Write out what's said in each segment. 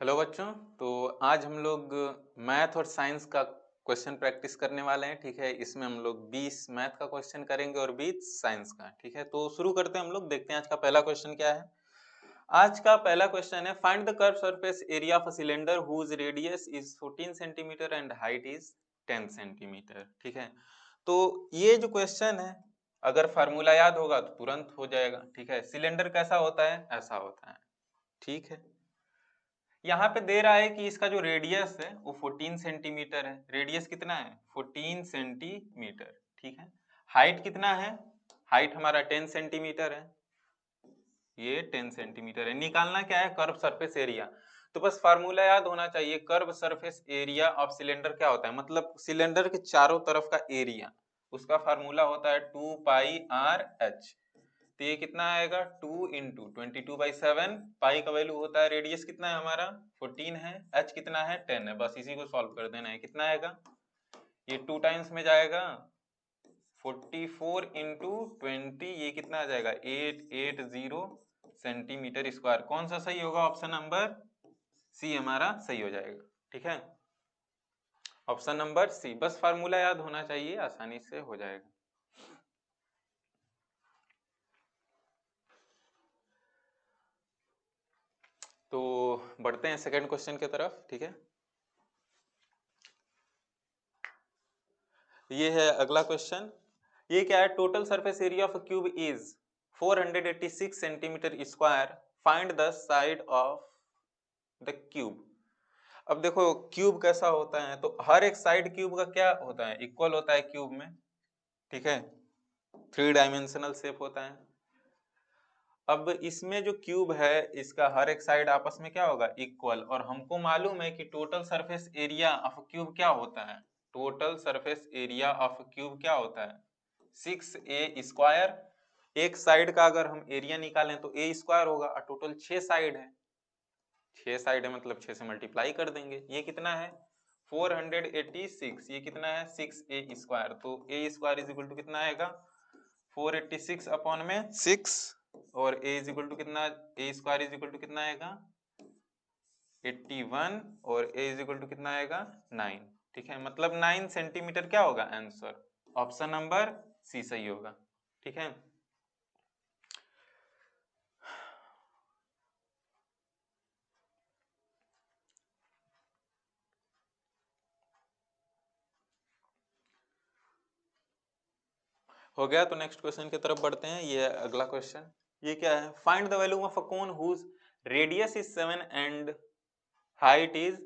Hello बच्चों। तो आज हम लोग मैथ और साइंस का क्वेश्चन प्रैक्टिस करने वाले हैं। ठीक है, इसमें हम लोग 20 मैथ का क्वेश्चन करेंगे और 20 साइंस का। ठीक है, तो शुरू करते हैं हम लोग। देखते हैं आज का पहला क्वेश्चन क्या है। आज का पहला क्वेश्चन है, find the curve surface area of a cylinder whose radius is 14 centimetre and height is 10 centimetre. ठीक है, तो ये जो क्वेश्चन है, अगर फार्मूला याद होगा तो तुरंत हो जाएगा। ठीक है, सिलेंडर कैसा होता है, ऐसा होता है। ठीक है, यहाँ पे दे रहा है कि इसका जो रेडियस है वो 14 सेंटीमीटर है। रेडियस कितना है, 14 सेंटीमीटर। ठीक है, हाइट कितना है, हाइट हमारा 10 सेंटीमीटर है। ये 10 सेंटीमीटर है। निकालना क्या है, कर्व सरफेस एरिया। तो बस फार्मूला याद होना चाहिए। Curve surface area of cylinder क्या होता है, मतलब सिलेंडर के चारों तरफ का एरिया, उसका फार्मूला होता है 2 पाई आर एच। तो ये कितना आएगा, 2 इंटू 22/7। पाई का वैल्यू होता है, रेडियस कितना है हमारा 14 है, एच कितना है 10 है। बस इसी को सॉल्व कर देना है। कितना आएगा, ये 2 टाइम्स में जाएगा, 44 इंटू 20, ये कितना आ जाएगा 880 सेंटीमीटर स्क्वायर। कौन सा सही होगा, ऑप्शन नंबर सी हमारा सही हो जाएगा। ठीक है, ऑप्शन नंबर सी। बस फार्मूला याद होना चाहिए, आसानी से हो जाएगा। तो बढ़ते हैं सेकंड क्वेश्चन की तरफ। ठीक है, ये है अगला क्वेश्चन। ये क्या है, total surface area of cube is 486 centimetre square, find the side of the cube. अब देखो क्यूब कैसा होता है, तो हर एक साइड क्यूब का क्या होता है, इक्वल होता है क्यूब में। ठीक है, 3 डायमेंशनल शेप होता है। अब इसमें जो क्यूब है, इसका हर एक साइड आपस में क्या होगा, इक्वल। और हमको मालूम है कि total surface area of cube क्या होता है, total surface area of cube क्या होता है 6a स्क्वायर। एक साइड का अगर हम एरिया निकालें तो a स्क्वायर होगा, और टोटल 6 साइड है, 6 साइड है मतलब 6 से मल्टीप्लाई कर देंगे। ये कितना है 486, ये कितना है 6a स्क्वायर। तो a square is equal to कितना आएगा 486 अपॉन में 6, और a इज इक्वल टू कितना, a square is equal to कितना आएगा 81, और a इज इक्वल टू कितना आएगा 9। ठीक है, मतलब 9 सेंटीमीटर क्या होगा आंसर, ऑप्शन नंबर सी सही होगा। ठीक है, हो गया। तो नेक्स्ट क्वेश्चन की तरफ बढ़ते हैं। ये अगला क्वेश्चन, ये क्या है, find the value of a cone whose radius is 7 and height is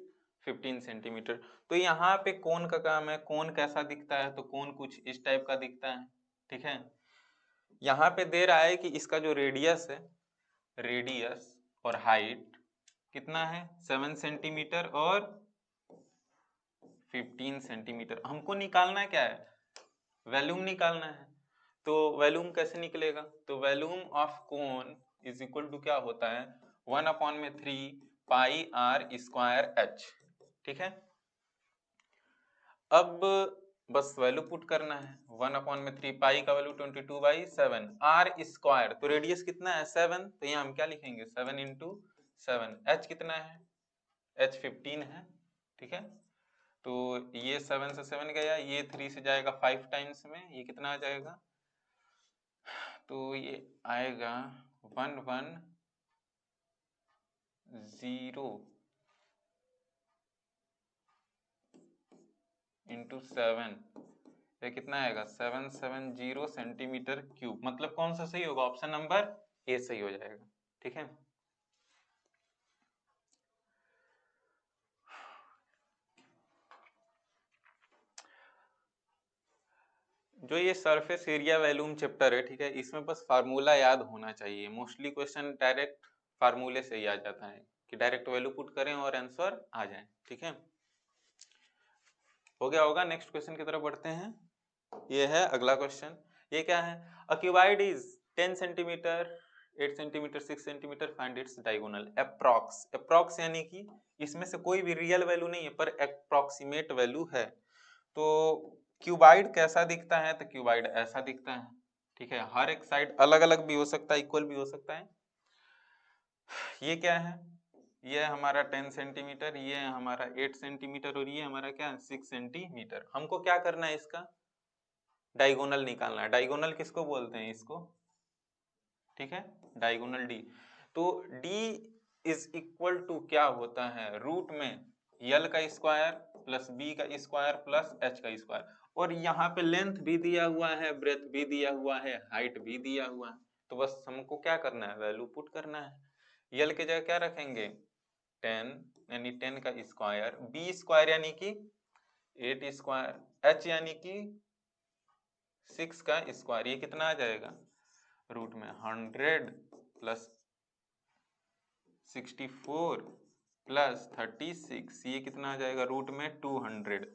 15 centimetre. तो यहाँ पे कोन का काम है, कोन कैसा दिखता है, तो कोन कुछ इस टाइप का दिखता है। ठीक है, यहाँ पे दे रहा है कि इसका जो रेडियस है, रेडियस और हाइट कितना है 7 सेंटीमीटर और 15 सेंटीमीटर। हमको निकालना क्या है, वैल्यूम निकालना है। तो वैल्यूम कैसे निकलेगा, तो volume of cone is equal to क्या होता है 1/3 पाई आर स्क्वायर एच। ठीक है, अब बस वैल्यू पुट करना है। 1/3 पाई का वैल्यू 22/7, आर स्क्वायर तो रेडियस कितना है 7, तो यहाँ हम क्या लिखेंगे 7 इंटू 7। एच कितना है, एच 15 है। ठीक है, तो ये 7 से 7 गया, ये 3 से जाएगा 5 टाइम्स में, ये कितना आ जाएगा, तो ये आएगा 110 इंटू 7, ये कितना आएगा 770 सेंटीमीटर क्यूब। मतलब कौन सा सही होगा, ऑप्शन नंबर ए सही हो जाएगा। ठीक है, जो ये सरफेस एरिया वैल्यूम चैप्टर है, ठीक है, इसमें बस फार्मूला याद होना चाहिए। मोस्टली क्वेश्चन डायरेक्ट फार्मूले से ही आ जाता है, कि डायरेक्ट वैल्यू पुट करें और आंसर आ जाए। ठीक है, हो गया होगा। नेक्स्ट क्वेश्चन की तरफ बढ़ते हैं। ये है अगला क्वेश्चन। ये क्या है, a cuboid is 10 centimetre 8 centimetre 6 centimetre, find its diagonal. Approx, approx यानी कि इसमें से कोई भी रियल वैल्यू नहीं है, पर अप्रॉक्सीमेट वैल्यू है। तो क्यूबॉइड कैसा दिखता है, तो क्यूबॉइड ऐसा दिखता है। ठीक है, हर एक साइड अलग अलग भी हो सकता है, इक्वल भी हो सकता है। ये क्या है, ये हमारा 10 सेंटीमीटर, ये हमारा 8 सेंटीमीटर और ये हमारा क्या 6 सेंटीमीटर। हमको क्या करना है, इसका डायगोनल निकालना है। डायगोनल किसको बोलते हैं, इसको, ठीक है, डायगोनल डी। तो डी इज इक्वल टू क्या होता है, रूट में यल का स्क्वायर प्लस बी का स्क्वायर प्लस एच का स्क्वायर, और यहाँ पे लेंथ भी दिया हुआ है, ब्रेथ भी दिया हुआ है, हाइट भी दिया हुआ है। तो बस हमको क्या करना है, वैल्यू पुट करना है। यल की जगह क्या रखेंगे 10, यानी 10 का स्क्वायर, बी स्क्वायर यानी कि 8 स्क्वायर, एच यानी कि 6 का स्क्वायर, ये कितना आ जाएगा, रूट में 100 प्लस 64 प्लस 36, ये कितना आ जाएगा, रूट में 200।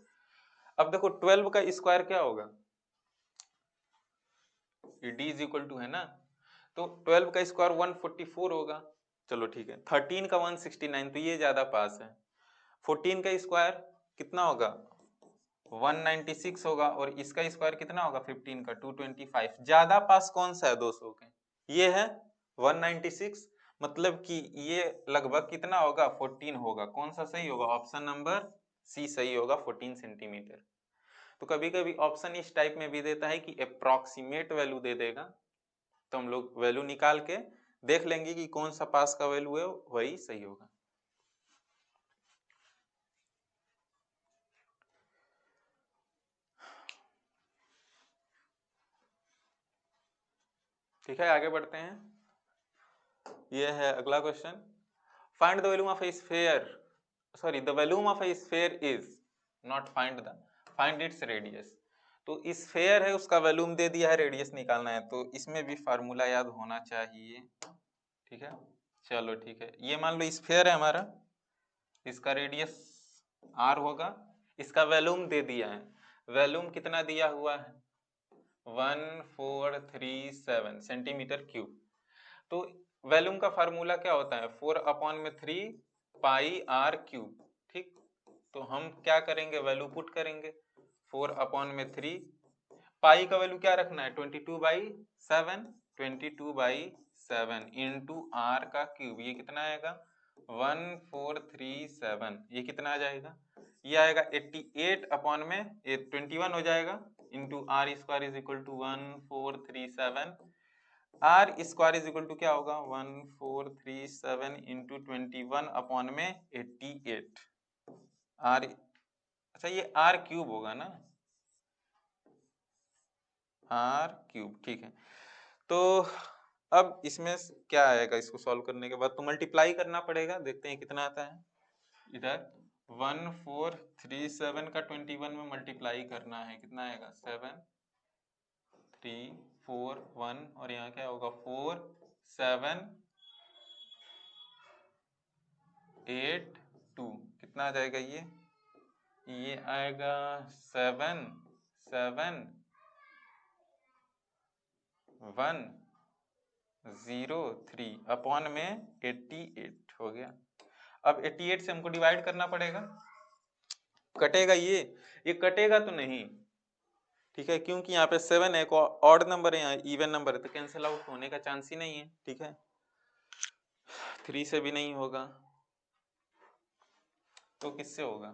अब देखो 12 का स्क्वायर क्या होगा, ये d इज इक्वल टू है ना, तो 12 का स्क्वायर 144 होगा। चलो ठीक है, 13 का 169, तो ये ज्यादा पास है। 14 का स्क्वायर कितना होगा 196 होगा, और इसका स्क्वायर कितना होगा 15 का 225। ज्यादा पास कौन सा है 200 के, ये है 196, मतलब कि ये लगभग कितना होगा 14 होगा। कौन सा सही होगा, ऑप्शन नंबर सी सही होगा, 14 सेंटीमीटर। तो कभी कभी ऑप्शन इस टाइप में भी देता है कि अप्रॉक्सीमेट वैल्यू दे देगा, तो हम लोग वैल्यू निकाल के देख लेंगे कि कौन सा पास का वैल्यू है वही सही होगा। ठीक है, आगे बढ़ते हैं। ये है अगला question, find the volume of A sphere, sorry the volume of A sphere is, not find its radius. तो स्फीयर है, उसका वॉल्यूम दे दिया है, रेडियस निकालना है, तो इसमें भी फार्मूला याद होना चाहिए। ठीक है, चलो ठीक है, ये मान लो स्फीयर है हमारा, इसका रेडियस r होगा, इसका वॉल्यूम दे दिया है, वॉल्यूम कितना दिया हुआ है 1437 सेंटीमीटर क्यूब। तो वॉल्यूम का फार्मूला क्या होता है 4/3 पाई r क्यूब। ठीक, तो हम क्या करेंगे, वैल्यू पुट करेंगे, 4/3 पाई का वैल्यू क्या रखना है 22/7, 22/7 इंटू r का क्यूब, ये कितना आएगा 1437, ये कितना आ जाएगा, ये आएगा 21 हो जाएगा, into r square is equal to 1437, r square is equal to क्या होगा 1437 इंटू 21/88, आर, अच्छा ये आर क्यूब होगा ना, आर क्यूब, ठीक है। तो अब इसमें क्या आएगा, इसको सॉल्व करने के बाद तो मल्टीप्लाई करना पड़ेगा, देखते हैं कितना आता है। इधर 1437 का 21 में मल्टीप्लाई करना है, कितना आएगा 7341, और यहाँ क्या होगा 4782, कितना आ जाएगा ये आएगा 770103 अपॉन में 88 हो गया। अब 88 से हमको डिवाइड करना पड़ेगा, कटेगा ये कटेगा तो नहीं, ठीक है, क्योंकि यहाँ पे 7 है, ऑड नंबर है, यहाँ इवन नंबर है, तो कैंसिल आउट होने का चांस ही नहीं है। ठीक है, 3 से भी नहीं होगा, तो किससे होगा,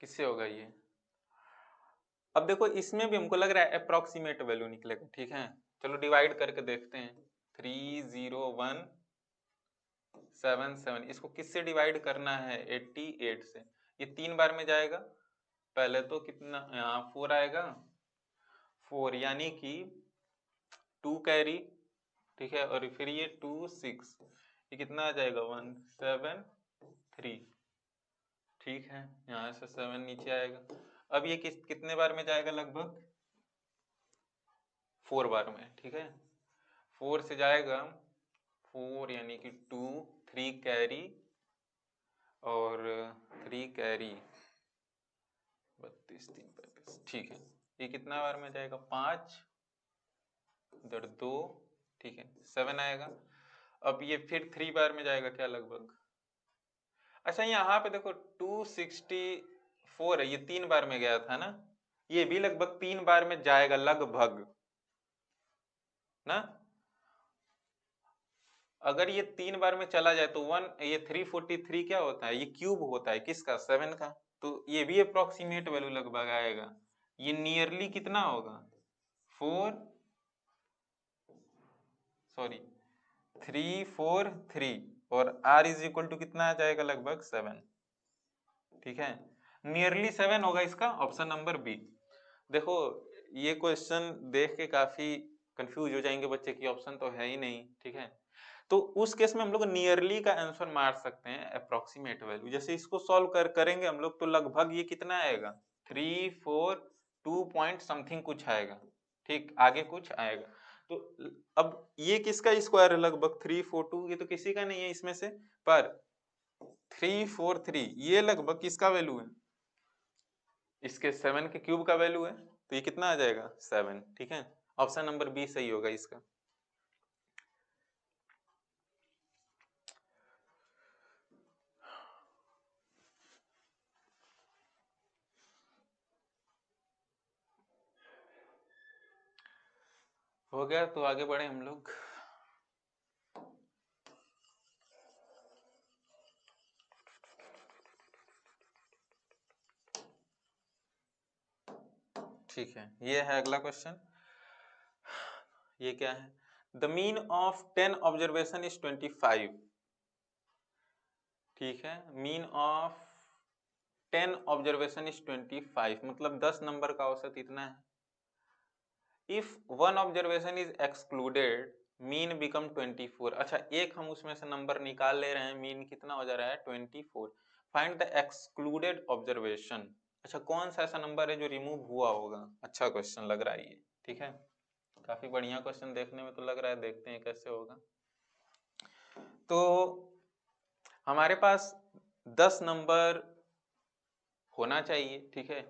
किससे होगा ये। अब देखो इसमें भी हमको लग रहा है अप्रोक्सीमेट वैल्यू निकलेगा। ठीक है, चलो डिवाइड करके देखते हैं, 30177, इसको किससे डिवाइड करना है 88 से, ये 3 बार में जाएगा, पहले तो कितना यहाँ 4 आएगा, 4 यानी कि 2 कैरी, ठीक है, और फिर ये 2 6, ये कितना आ जाएगा 173, ठीक है, यहाँ से 7 नीचे आएगा। अब ये कितने बार में जाएगा, लगभग 4 बार में। ठीक है, 4 से जाएगा 4 यानी कि 2, 3 कैरी और 3 कैरी 32 3 35, ठीक है, ये कितना बार में जाएगा 5 इधर 2, ठीक है 7 आएगा। अब ये फिर 3 बार में जाएगा क्या, लगभग, अच्छा यहाँ पे देखो 264 है, ये 3 बार में गया था ना, ये भी लगभग 3 बार में जाएगा लगभग ना, अगर ये 3 बार में चला जाए तो ये 343 क्या होता है, ये क्यूब होता है किसका, 7 का। तो ये भी अप्रोक्सीमेट वैल्यू लगभग आएगा। ये नियरली कितना होगा, 343 और r इज इक्वल टू कितना आ जाएगा, लगभग 7। ठीक है, नियरली 7 होगा इसका ऑप्शन नंबर बी। देखो ये क्वेश्चन देख के काफी कंफ्यूज हो जाएंगे बच्चे की ऑप्शन तो है ही नहीं। ठीक है, तो उस केस में हम लोग नियरली का आंसर मार सकते हैं अप्रोक्सीमेट वैल्यू। जैसे इसको सॉल्व करेंगे हम लोग तो लगभग ये कितना आएगा, 342 पॉइंट समथिंग कुछ आएगा। ठीक, आगे कुछ आएगा। तो अब ये किसका स्क्वायर है, लगभग 342, ये तो किसी का नहीं है इसमें से, पर 343 ये लगभग किसका वैल्यू है, इसके 7 के क्यूब का वैल्यू है। तो ये कितना आ जाएगा, 7। ठीक है, ऑप्शन नंबर बी सही होगा इसका। हो गया, तो आगे बढ़े हम लोग। ठीक है, ये है अगला क्वेश्चन। ये क्या है, the mean of 10 observation is 25। ठीक है, मीन ऑफ 10 ऑब्जर्वेशन इज 25, मतलब 10 नंबर का औसत इतना है। If one observation is excluded mean become 24। अच्छा, एक हम उसमें से नंबर निकाल ले रहे हैं, मीन कितना हो जा रहा है, 24। Find the excluded observation. अच्छा, कौन सा ऐसा नंबर है जो रिमूव हुआ होगा। अच्छा क्वेश्चन लग रहा है ये। ठीक है, काफी बढ़िया क्वेश्चन देखने में तो लग रहा है, देखते हैं कैसे होगा। तो हमारे पास 10 नंबर होना चाहिए। ठीक है,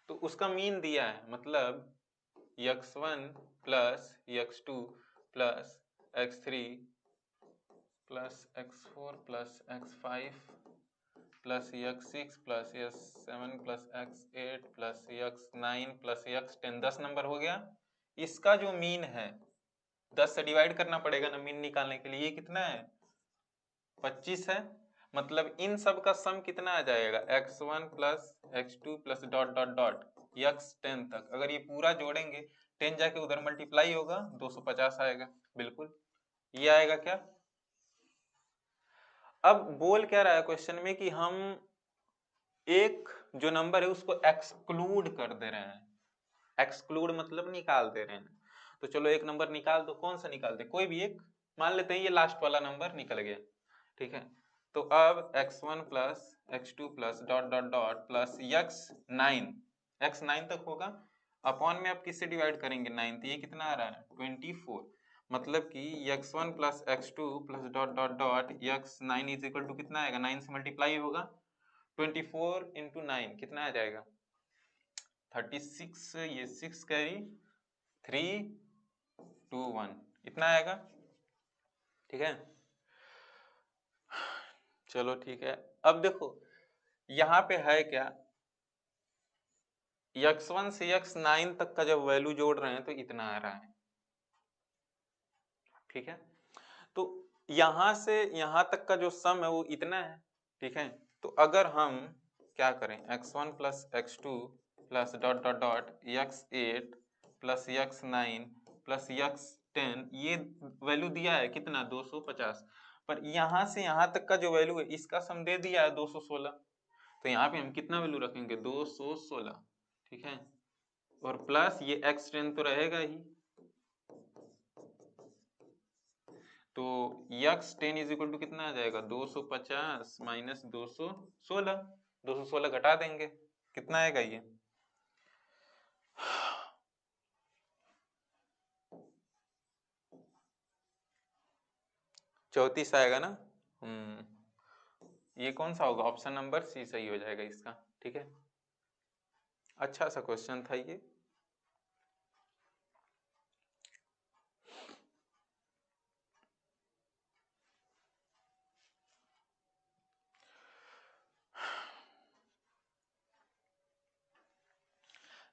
तो उसका मीन दिया है, मतलब x1 plus x2 plus x3 plus x4 plus x5 plus x6 plus x7 plus x8 plus x9 plus x10, 10 number हो गया। इसका जो मीन है 10 से डिवाइड करना पड़ेगा ना मीन निकालने के लिए। ये कितना है, 25 है। मतलब इन सब का सम कितना आ जाएगा, x1 plus x2 plus dot dot dot x10 तक। अगर ये पूरा जोड़ेंगे 10 जाके उधर मल्टीप्लाई होगा 250 आएगा। बिल्कुल ये आएगा क्या। अब बोल क्या रहा है क्वेश्चन में कि हम एक जो नंबर है उसको एक्सक्लूड कर दे रहे हैं। एक्सक्लूड मतलब निकाल दे रहे हैं। तो चलो एक नंबर निकाल दो, कौन सा निकाल दे, कोई भी एक मान लेते हैं, ये लास्ट वाला नंबर निकल गया। ठीक है, तो अब x1 plus x2 plus dot dot dot plus x9 तक होगा। अपॉन में आप किससे डिवाइड करेंगे, 9, तो ये कितना आ रहा है, 24। मतलब कि x1 plus x2 plus dot dot dot x9 is equal to कितना आएगा, 9 से मल्टीप्लाई होगा, 24 इंटू 9 कितना आ जाएगा, 36। ये 6 कैरी 3 2 1 इतना आएगा। ठीक है, चलो ठीक है। अब देखो यहाँ पे है क्या, x1 से x9 तक का जब वैल्यू जोड़ रहे हैं तो इतना आ रहा है। ठीक है, तो यहां से यहां तक का जो सम है वो इतना है। ठीक है, तो अगर हम क्या करें, x1 plus x2 plus dot dot dot x8 plus x9 plus x10, ये वैल्यू दिया है कितना, 250। पर यहां से यहां तक का जो वैल्यू है इसका सम दे दिया है 216। तो यहाँ पे हम कितना वैल्यू रखेंगे, 216। ठीक है, और प्लस ये x10 तो रहेगा ही। तो x10 इज इक्वल टू कितना आ जाएगा, 250 माइनस 216। 216 घटा देंगे, कितना आएगा ये, 34 आएगा ना। ये कौन सा होगा, ऑप्शन नंबर सी सही हो जाएगा इसका। ठीक है, अच्छा सा क्वेश्चन था ये।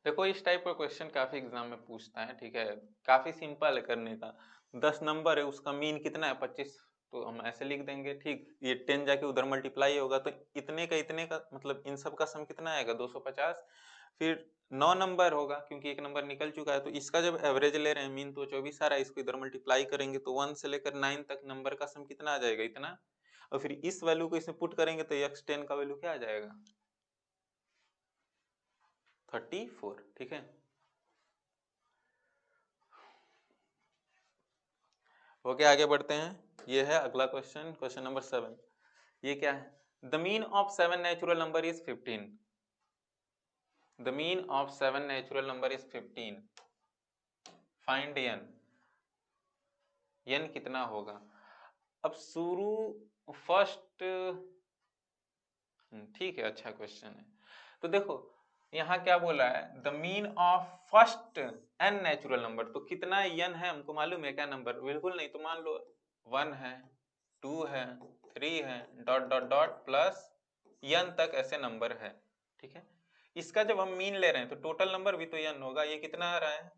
देखो इस टाइप का क्वेश्चन काफी एग्जाम में पूछता है। ठीक है, काफी सिंपल है करने का। 10 नंबर है, उसका मीन कितना है, 25। तो हम ऐसे लिख देंगे, ठीक। ये 10 जाके उधर मल्टीप्लाई होगा तो इतने का मतलब इन सब का सम कितना आएगा 250। फिर 9 नंबर होगा क्योंकि एक नंबर निकल चुका है, तो इसका जब एवरेज ले रहे हैं मीन तो 24 आ रहा है, इसको इधर मल्टीप्लाई करेंगे तो 1 से लेकर 9 तक नंबर का सम कितना आ जाएगा, इतना। और फिर इस वैल्यू को इसमें पुट करेंगे तो x10 का वैल्यू क्या आ जाएगा 34, ठीक है। ओके आगे बढ़ते हैं। ये है अगला क्वेश्चन, क्वेश्चन नंबर 7। ये क्या है, the mean of 7 natural number is 15। The mean of 7 natural number is 15, find n। n कितना होगा। अब शुरू फर्स्ट, ठीक है, अच्छा क्वेश्चन है। तो देखो यहाँ क्या बोला है, the mean of first n natural number, तो कितना n है हमको मालूम है क्या नंबर, बिल्कुल नहीं। तो मान लो 1 है, 2 है, 3 है, dot dot dot plus n तक ऐसे नंबर है, ठीक है। इसका जब हम मीन ले रहे हैं तो टोटल नंबर भी तो n होगा। ये कितना आ रहा है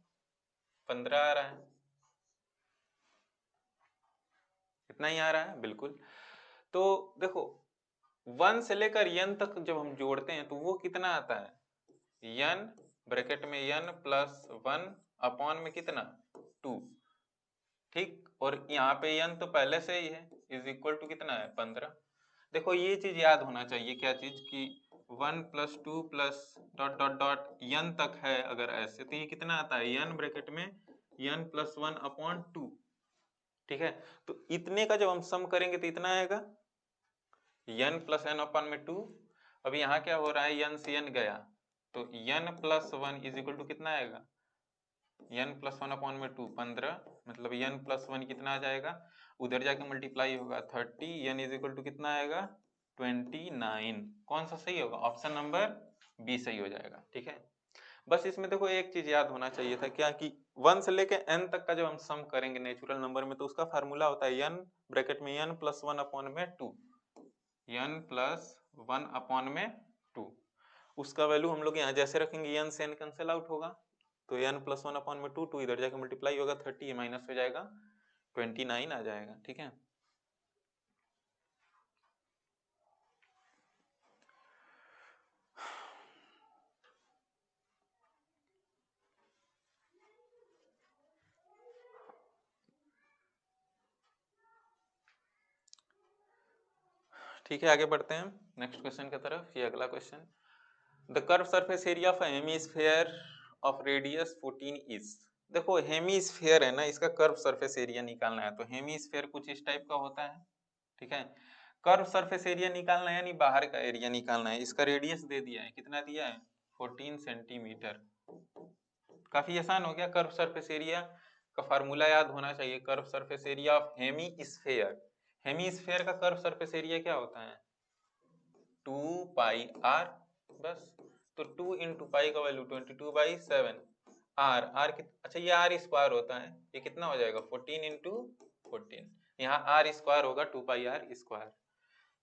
15 आ रहा है, इतना ही आ रहा है, बिल्कुल। तो देखो 1 से लेकर n तक जब हम जोड़ते हैं तो वो कितना आता है, n ब्रैकेट में n प्लस 1 अपॉन में कितना 2, ठीक। और यहाँ पे n तो पहले से ही है, इज इक्वल टू कितना है 15। देखो ये चीज याद होना चाहिए, क्या चीज की 1 plus 2 plus dot dot dot n तक है अगर ऐसे, तो ये कितना आता है n ब्रैकेट में n प्लस 1 अपॉन 2, ठीक है। तो इतने का जब हम सम करेंगे तो इतना आएगा n प्लस n अपॉन में 2। अब यहाँ क्या हो रहा है, n से n गया तो n plus 1 is equal to कितना आएगा, n प्लस 1 अपॉन में 2 15, मतलब n प्लस 1 कितना आ जाएगा, उधर जाके मल्टीप्लाई होगा 30, n इज इक्वल टू कितना आएगा 29। कौन सा सही होगा, ऑप्शन नंबर बी सही हो जाएगा, ठीक है। बस इसमें देखो एक चीज याद होना चाहिए था, क्या कि 1 से लेके n तक का जब हम सम करेंगे नेचुरल नंबर में तो उसका फार्मूला होता है n ब्रैकेट में n प्लस 1 अपॉन में 2, n प्लस 1 अपॉन में 2। उसका वैल्यू हम लोग यहाँ जैसे रखेंगे n से n कैंसिल आउट होगा तो n प्लस 1 अपॉन में 2 इधर जाके मल्टीप्लाई होगा 30, माइनस हो जाएगा 29 आ जाएगा, ठीक है। ठीक है आगे बढ़ते हैं नेक्स्ट क्वेश्चन की तरफ। ये अगला question, the curve surface area of hemisphere of radius 14 is. देखो हेमीस्फीयर है ना, इसका कर्व सरफेस एरिया निकालना है, तो हेमीस्फीयर कुछ इस टाइप का होता है, ठीक है। कर्व सरफेस एरिया निकालना है यानी बाहर का एरिया निकालना है। इसका रेडियस दे दिया है, कितना दिया है 14 सेंटीमीटर। काफी आसान हो गया। कर्व सरफेस एरिया का फार्मूला याद होना चाहिए, curve surface area of hemisphere. Hemisphere का कर्व सरफेस एरिया क्या होता है 2 पाई आर, बस। तो 2 इंटू पाई का वैल्यू 22/7, आर अच्छा ये आर स्क्वायर होता है, ये कितना हो जाएगा 14 इंटू 14, यहाँ आर स्क्वायर होगा 2 पाई आर स्क्वायर,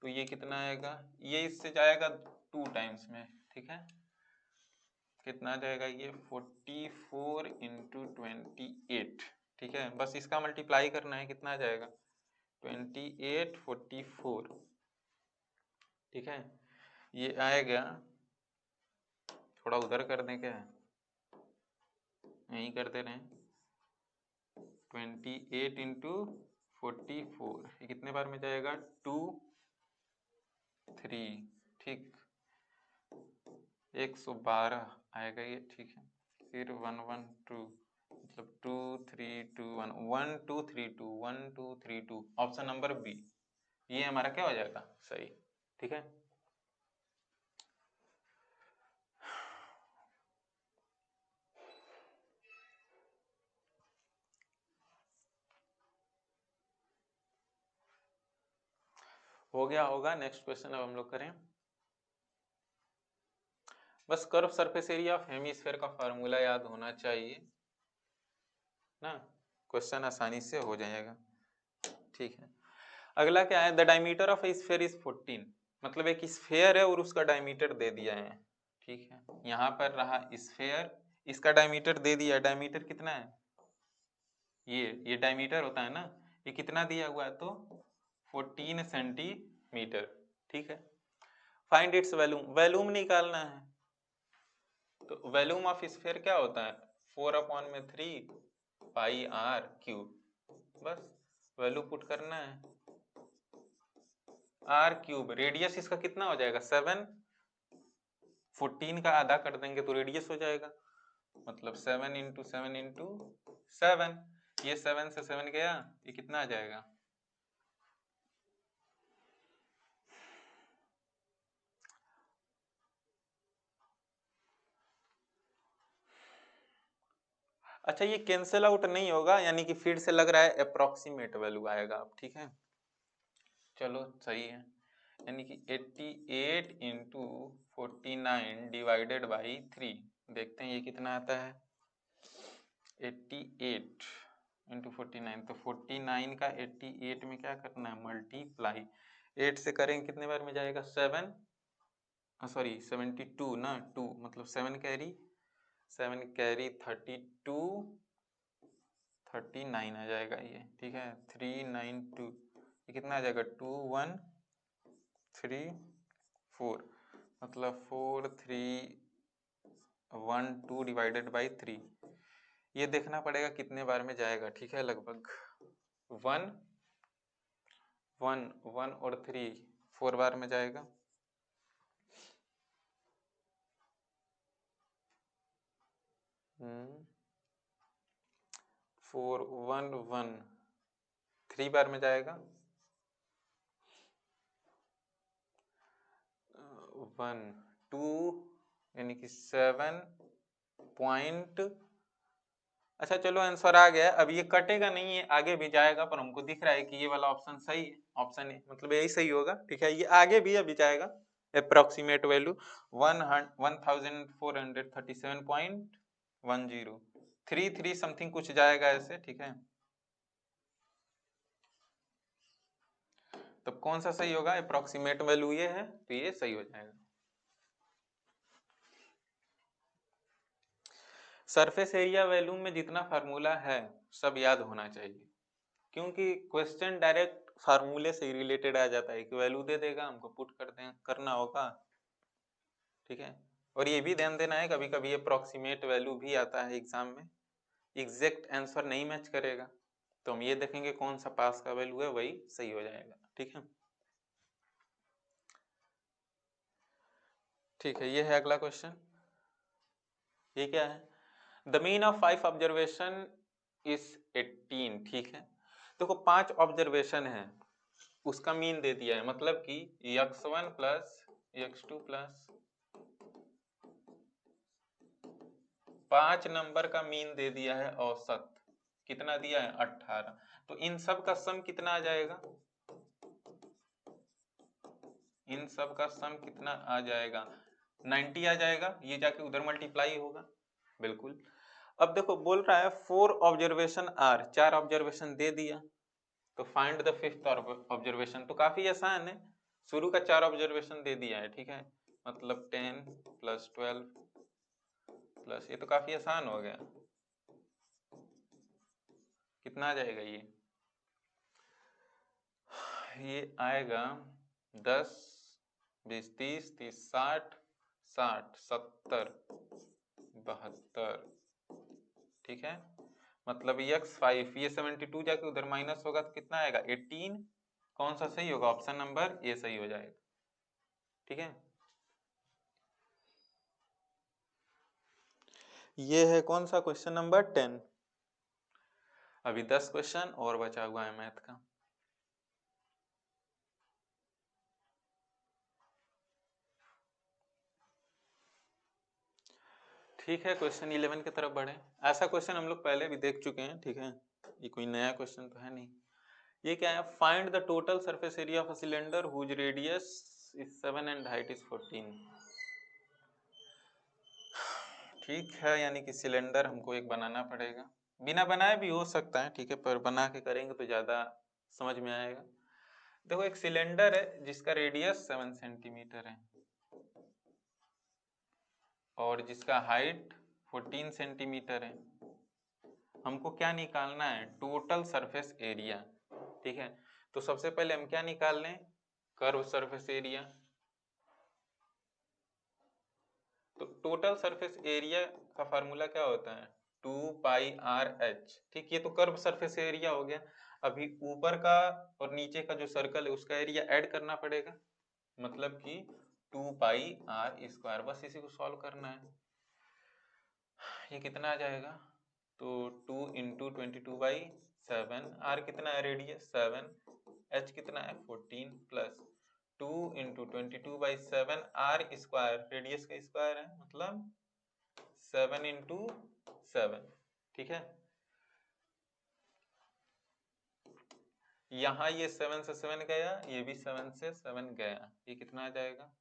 तो ये कितना आएगा, ये इससे जाएगा 2 टाइम्स में, ठीक है। कितना आ जाएगा ये 44 इंटू 28, ठीक है। बस इसका मल्टीप्लाई करना है, कितना आ जाएगा 28 44, ठीक है। ये आएगा, थोड़ा उधर कर दें क्या, यही कर दे रहे हैं 28 इंटू 44, ये कितने बार में जाएगा 2 3, ठीक 112 आएगा ये, ठीक है। फिर 112 मतलब 2 3 2 1 1 2 3 2 1 2 3 2, ऑप्शन नंबर बी, ये हमारा क्या हो जाएगा सही, ठीक है। हो गया होगा। नेक्स्ट क्वेश्चन अब हम लोग करें। बस curve surface area of hemisphere का फार्मूला याद होना चाहिए ना, क्वेश्चन आसानी से हो जाएगा, ठीक है। अगला क्या है, the diameter of A sphere is 14, मतलब एक स्फीयर है और उसका डायमीटर दे दिया है, ठीक है। यहाँ पर रहा स्फीयर, इसका डायमीटर दे दिया, डायमीटर कितना है, ये डायमीटर होता है ना, ये कितना दिया हुआ है तो 14 सेंटीमीटर, ठीक है। फाइंड इट्स वॉल्यूम, वॉल्यूम निकालना है। तो वॉल्यूम ऑफ स्फीयर क्या होता है, 4/3 पाई आर क्यूब, बस वैल्यू पुट करना है, आर क्यूब। रेडियस इसका कितना हो जाएगा 7, 14 का आधा कर देंगे तो रेडियस हो जाएगा, मतलब 7 इंटू 7 इंटू 7, ये 7 से 7 गया, ये कितना आ जाएगा, अच्छा ये कैंसिल आउट नहीं होगा, यानी कि फिर से लग रहा है अप्रोक्सीमेट वैल्यू आएगा अब, ठीक है। चलो सही है, यानी कि 88 इंटू 49 डिवाइडेड बाई 3, देखते हैं ये कितना आता है, 88 इंटू 49, तो 49 का 88 में क्या करना है, मल्टीप्लाई, 8 से करेंगे कितने बार में जाएगा, 7, सॉरी 72 ना, 2 मतलब 7 कैरी 32 39 आ जाएगा ये, ठीक है। 392, ये कितना आ जाएगा, 2134, मतलब 4312 डिवाइडेड बाई 3, ये देखना पड़ेगा कितने बार में जाएगा, ठीक है। लगभग 1 1 1 और 3 4 बार में जाएगा, 4 1 1 3 बार में जाएगा, 1 2 यानी कि 7 पॉइंट, अच्छा चलो आंसर आ गया। अब ये कटेगा नहीं, ये आगे भी जाएगा, पर हमको दिख रहा है कि ये वाला ऑप्शन सही है, ऑप्शन ए मतलब यही सही होगा, ठीक है। ये आगे भी अभी जाएगा, अप्रोक्सीमेट वैल्यू 1437.10 33 समथिंग कुछ जाएगा ऐसे, ठीक है। तो कौन सा सही होगा, अप्रोक्सीमेट वैल्यू ये है, तो ये सही हो जाएगा। सरफेस एरिया वैल्यूम में जितना फार्मूला है सब याद होना चाहिए, क्योंकि क्वेश्चन डायरेक्ट फार्मूले से ही रिलेटेड आ जाता है कि वैल्यू दे देगा, हमको पुट करना होगा, ठीक है। और ये भी ध्यान देना है कभी कभी अप्रोक्सीमेट वैल्यू भी आता है एग्जाम में, एग्जैक्ट आंसर नहीं मैच करेगा, तो हम ये देखेंगे कौन सा पास का वैल्यू है वही सही हो जाएगा, ठीक है। ठीक है, ये है अगला क्वेश्चन। ये क्या है, the mean of 5 observation is 18, ठीक है। देखो 5 ऑब्जर्वेशन है, उसका मीन दे दिया है, मतलब कि x1 plus x2 plus 5 number का मीन दे दिया है, औसत कितना दिया है 18, तो इन सब का सम कितना आ जाएगा, इन सब का सम कितना आ जाएगा, 90 आ जाएगा, ये जाके उधर मल्टीप्लाई होगा, बिल्कुल। अब देखो बोल रहा है 4 ऑब्जर्वेशन आर, 4 ऑब्जर्वेशन दे दिया, तो फाइंड द 5th ऑब्जर्वेशन, तो काफी आसान है, शुरू का 4 ऑब्जर्वेशन दे दिया है, ठीक है, मतलब 10 प्लस 12 प्लस, ये तो काफी आसान हो गया, कितना आ जाएगा ये आएगा 10 20 30 30 60 60 70 72, ठीक है, मतलब x5, ये 72 जाके उधर माइनस होगा तो कितना आएगा 18, कौन सा सही होगा, ऑप्शन नंबर ए सही हो जाएगा, ठीक है। ये है कौन सा, क्वेश्चन नंबर 10। अभी 10 क्वेश्चन और बचा हुआ है मैथ का। ठीक है, क्वेश्चन 11 की तरफ बढ़े। ऐसा क्वेश्चन हम लोग पहले भी देख चुके हैं, ठीक है, ये कोई नया क्वेश्चन तो है नहीं। ये क्या है, find the total surface area of a cylinder whose radius is 7 and height is 14, ठीक है, यानी कि सिलेंडर हमको एक बनाना पड़ेगा, बिना बनाए भी हो सकता है, ठीक है, पर बना के करेंगे तो ज्यादा समझ में आएगा। देखो एक सिलेंडर है जिसका रेडियस 7 सेंटीमीटर है और जिसका हाइट 14 सेंटीमीटर है, हमको क्या निकालना है, टोटल सरफेस एरिया, ठीक है। तो सबसे पहले हम क्या निकाल लें, कर्व सरफेस एरिया। तो टोटल सरफेस एरिया का फार्मूला क्या होता है, 2πr/h। ठीक, ये तो कर्व सरफेस एरिया हो गया। अभी ऊपर का और नीचे का जो सर्कल है उसका एरिया ऐड करना पड़ेगा, मतलब कि 2πr²। बस इसी को सॉल्व करना है। ये कितना आ जाएगा, तो 2 × 22/7, r कितना है रेडियस 7, h कितना है 14, प्लस 2 × 22/7 r², रेडियस का स्क्वायर है, मतलब 7 × 7। ठीक है, यहाँ ये 7 से 7 गया, ये भी 7 से 7 गया, ये कितना आ जाएगा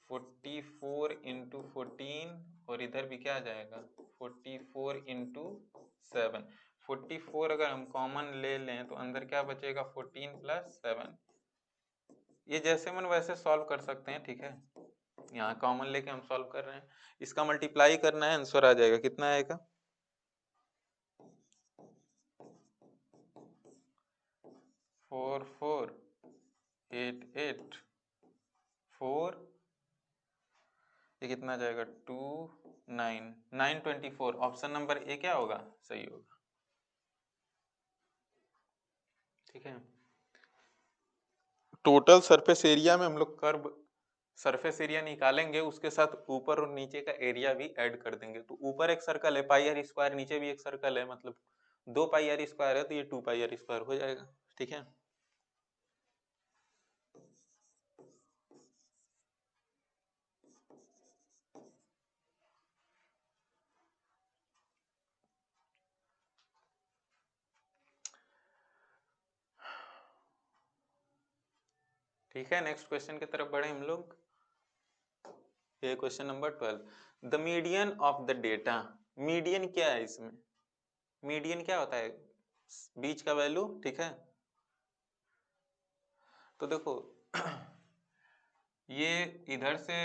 44 × 14, और इधर भी क्या आ जाएगा 44 × 7। 44 अगर हम कॉमन ले लें तो अंदर क्या बचेगा 14 + 7। ये जैसे मन वैसे सॉल्व कर सकते हैं। ठीक है, यहाँ कॉमन लेके हम सॉल्व कर रहे हैं, इसका मल्टीप्लाई करना है, आंसर आ जाएगा, कितना आएगा 4488 4, ये कितना आ जाएगा 2 9 924। ऑप्शन नंबर ए क्या होगा, सही होगा। ठीक है, टोटल सरफेस एरिया में हम लोग कर्व सरफेस एरिया निकालेंगे, उसके साथ ऊपर और नीचे का एरिया भी ऐड कर देंगे। तो ऊपर एक सर्कल है πr², नीचे भी एक सर्कल है, मतलब 2πr² है, तो ये 2πr² हो जाएगा। ठीक है, ठीक है, नेक्स्ट क्वेश्चन की तरफ बढ़े हम लोग। ये question number 12, the median of the data. Median क्या है इसमें, मीडियन क्या होता है, बीच का वैल्यू। ठीक है, तो देखो ये इधर से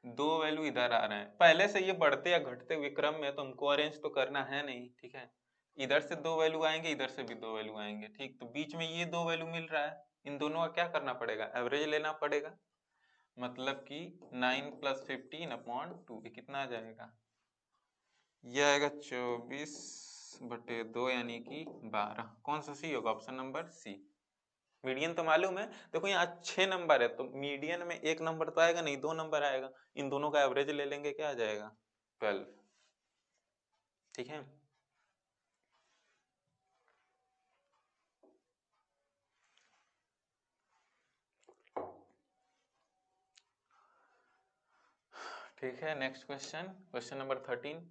दो वैल्यू इधर आ रहे हैं, पहले से ये बढ़ते या घटते हुए क्रम में, तो हमको अरेंज तो करना है नहीं। ठीक है, इधर से दो वैल्यू आएंगे, इधर से भी दो वैल्यू आएंगे। ठीक, तो बीच में ये दो वैल्यू मिल रहा है, इन दोनों का क्या करना पड़ेगा, एवरेज लेना पड़ेगा, मतलब कि 9 + 15/2, ये कितना आ जाएगा, ये आएगा 24/2, यानी कि 12। कौन सा सी होगा, ऑप्शन नंबर सी। मीडियन तो मालूम है, देखो यहाँ 6 नंबर है, तो मीडियन में एक नंबर तो आएगा नहीं, 2 नंबर आएगा, इन दोनों का एवरेज ले लेंगे, क्या आ जाएगा 12। ठीक है, ठीक है, नेक्स्ट क्वेश्चन, क्वेश्चन नंबर 13,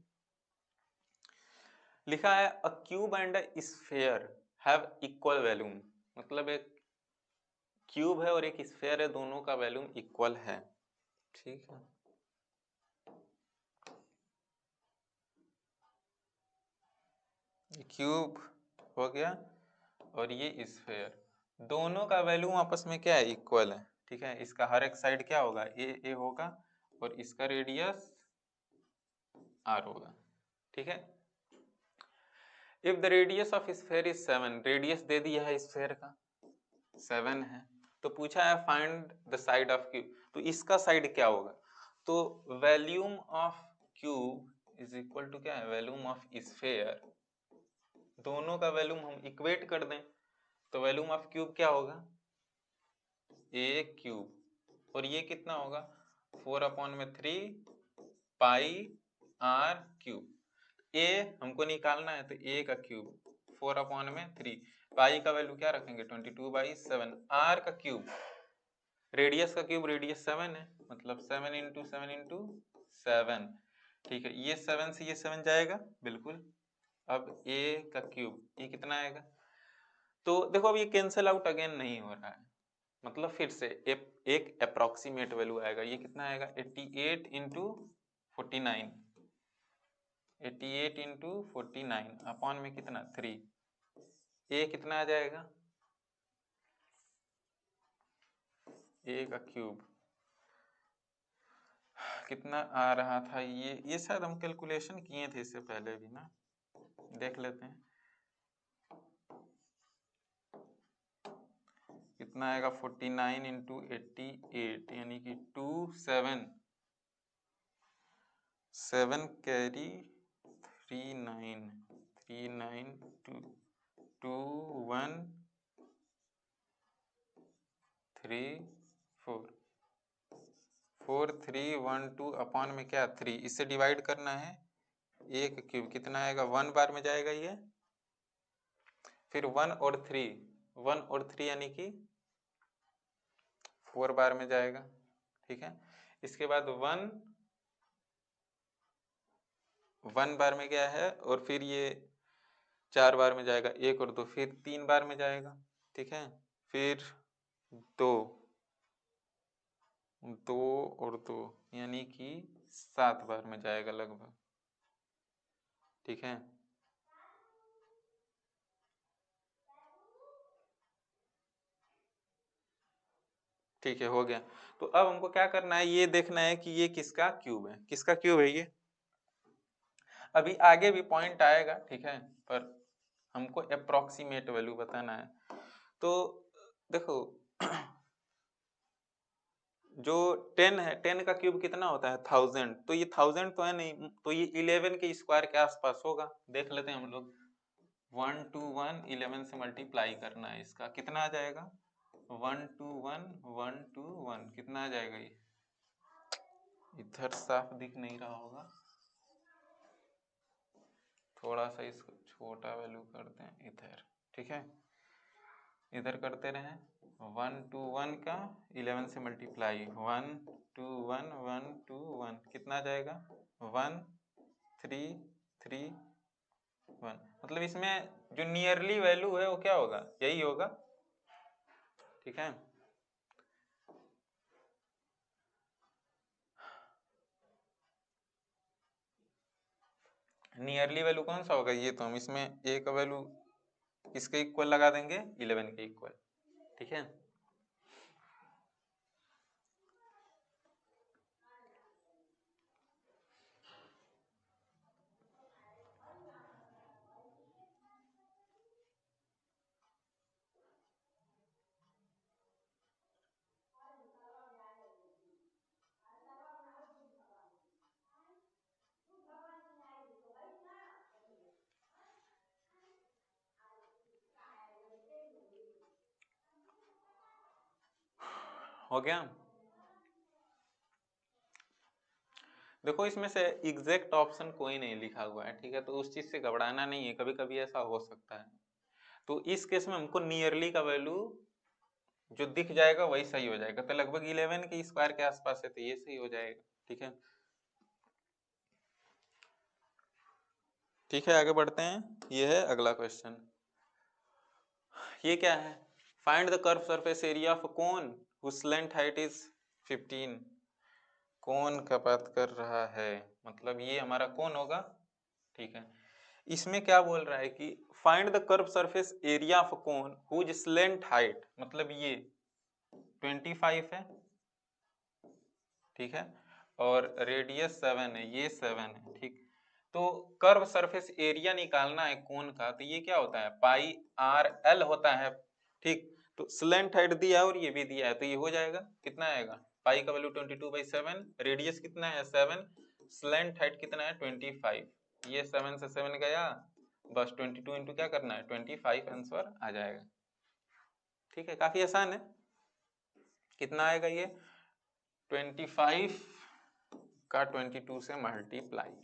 लिखा है अ cube and a sphere have equal volume. मतलब एक क्यूब है और एक स्फीयर है, दोनों का वॉल्यूम इक्वल है। ठीक है, क्यूब हो गया और ये स्फीयर, दोनों का वैल्यू आपस में क्या है, इक्वल है। ठीक है, इसका हर एक साइड क्या होगा, ए होगा, और इसका रेडियस आर होगा। ठीक है, if the radius of sphere is 7, radius दे दिया है स्फीयर का 7 है, तो पूछा है find the side of cube, तो इसका साइड क्या होगा, तो volume of cube is equal to क्या है, वॉल्यूम ऑफ स्फीयर, दोनों का वॉल्यूम हम इक्वेट कर दें, तो वॉल्यूम ऑफ क्यूब क्या होगा, ए क्यूब, और ये कितना होगा 4/3 πr³। ए हमको निकालना है, तो ए का क्यूब 4/3, पाई का वैल्यू क्या रखेंगे 22/7, आर का क्यूब, रेडियस का क्यूब, रेडियस 7 है, मतलब 7 × 7 × 7। ठीक है, ये 7 से ये 7 जाएगा बिल्कुल। अब ए का क्यूब, ये कितना आएगा, तो देखो अब ये कैंसिल आउट अगेन नहीं हो रहा है, मतलब फिर से एक अप्रोक्सीमेट वैल्यू आएगा, ये कितना आएगा 88 × 49, 88 × 49 अपॉन में कितना 3, ए कितना आ जाएगा, ए का क्यूब कितना आ रहा था, ये शायद हम कैलकुलेशन किए थे इससे पहले भी ना, देख लेते हैं। कितना आएगा 49 इंटू 88 यानी कि 2 7 7 कैरी 39 39 2 2 1 3 4 4 3 1 2 अपॉन में क्या 3, इससे डिवाइड करना है, एक क्यूब कितना आएगा 1 बार में जाएगा ये, फिर 1 और 3 यानी कि 4 बार में जाएगा, ठीक है। इसके बाद 1 बार में गया है और फिर ये 4 बार में जाएगा, 1 और 2 फिर 3 बार में जाएगा, ठीक है। फिर 2 और 2 यानी कि 7 बार में जाएगा लगभग, ठीक है। ठीक है, हो गया। तो अब हमको क्या करना है, ये देखना है कि ये किसका क्यूब है, किसका क्यूब है ये। अभी आगे भी पॉइंट आएगा, ठीक है, पर हमको अप्रोक्सीमेट वैल्यू बताना है। तो देखो जो 10 है, 10 का क्यूब कितना होता है 1000, तो ये 1000 तो है नहीं, तो ये 11 के स्क्वायर के आसपास होगा। देख लेते हैं हम लोग, 1 2 1 11 से मल्टीप्लाई करना है, इसका कितना आ जाएगा 1 2 1 1 2 1 कितना आ जाएगा ये, इधर साफ दिख नहीं रहा होगा, थोड़ा सा इसको छोटा वैल्यू करते हैं इधर, ठीक है। इधर करते रहे, 1 2 1 का 11 से मल्टीप्लाई, 1 2 1 1 2 1 कितना आ जाएगा 1 3 3 1, मतलब इसमें जो नियरली वैल्यू है वो क्या होगा, यही होगा, ठीक है। नियरली वैल्यू कौन सा होगा, ये तो हम इसमें ए का वैल्यू किसके इक्वल लगा देंगे 11 के इक्वल, ठीक है। हो गया। देखो इसमें से एग्जैक्ट ऑप्शन कोई नहीं लिखा हुआ है, ठीक है, तो उस चीज से घबराना नहीं है, कभी कभी ऐसा हो सकता है। तो इस केस में हमको नियरली का वैल्यू जो दिख जाएगा वही सही हो जाएगा, तो लगभग 11 के स्क्वायर के आसपास है, तो ये सही हो जाएगा, ठीक है। ठीक है, आगे बढ़ते हैं, ये है अगला क्वेश्चन। ये क्या है, find the curve surface area of cone whose length height is 15। कोन का बात कर रहा है, मतलब ये हमारा कोन होगा, ठीक है। इसमें क्या बोल रहा है कि find the curve surface area of cone whose slant height, मतलब ये 25 है, ठीक है, और रेडियस 7 है, ये 7 है, ठीक। तो कर्व सरफेस एरिया निकालना है कोन का, तो ये क्या होता है पाई आर एल होता है, ठीक। तो स्लेंट हाइट दिया है और ये भी दिया है, तो ये हो जाएगा, कितना आएगा पाई का वैल्यू 22/7, रेडियस कितना है 7, स्लेंट हाइट कितना है 25, ये 7 से 7 गया, बस 22 इंटू क्या करना है 25 आंसर आ जाएगा, ठीक है, काफी आसान है। कितना आएगा ये 25 का 22 से मल्टीप्लाई,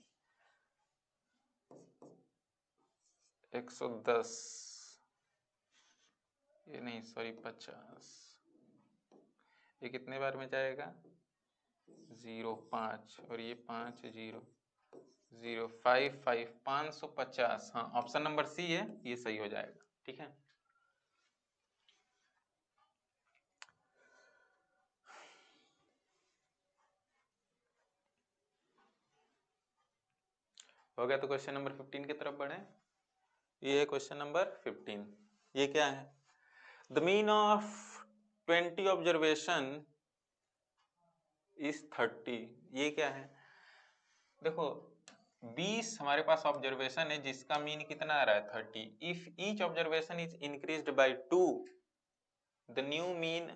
110, ये नहीं सॉरी 50, ये कितने बार में जाएगा 0 5 और ये 5 0 0 5 5 550, हाँ ऑप्शन नंबर सी है, ये सही हो जाएगा, ठीक है। हो गया, तो क्वेश्चन नंबर 15 की तरफ बढ़े। ये है क्वेश्चन नंबर 15, ये क्या है, the mean of 20 observation is 30, ये क्या है, देखो 20 हमारे पास ऑब्जर्वेशन है जिसका मीन कितना आ रहा है 30, if each observation is increased by 2 the new mean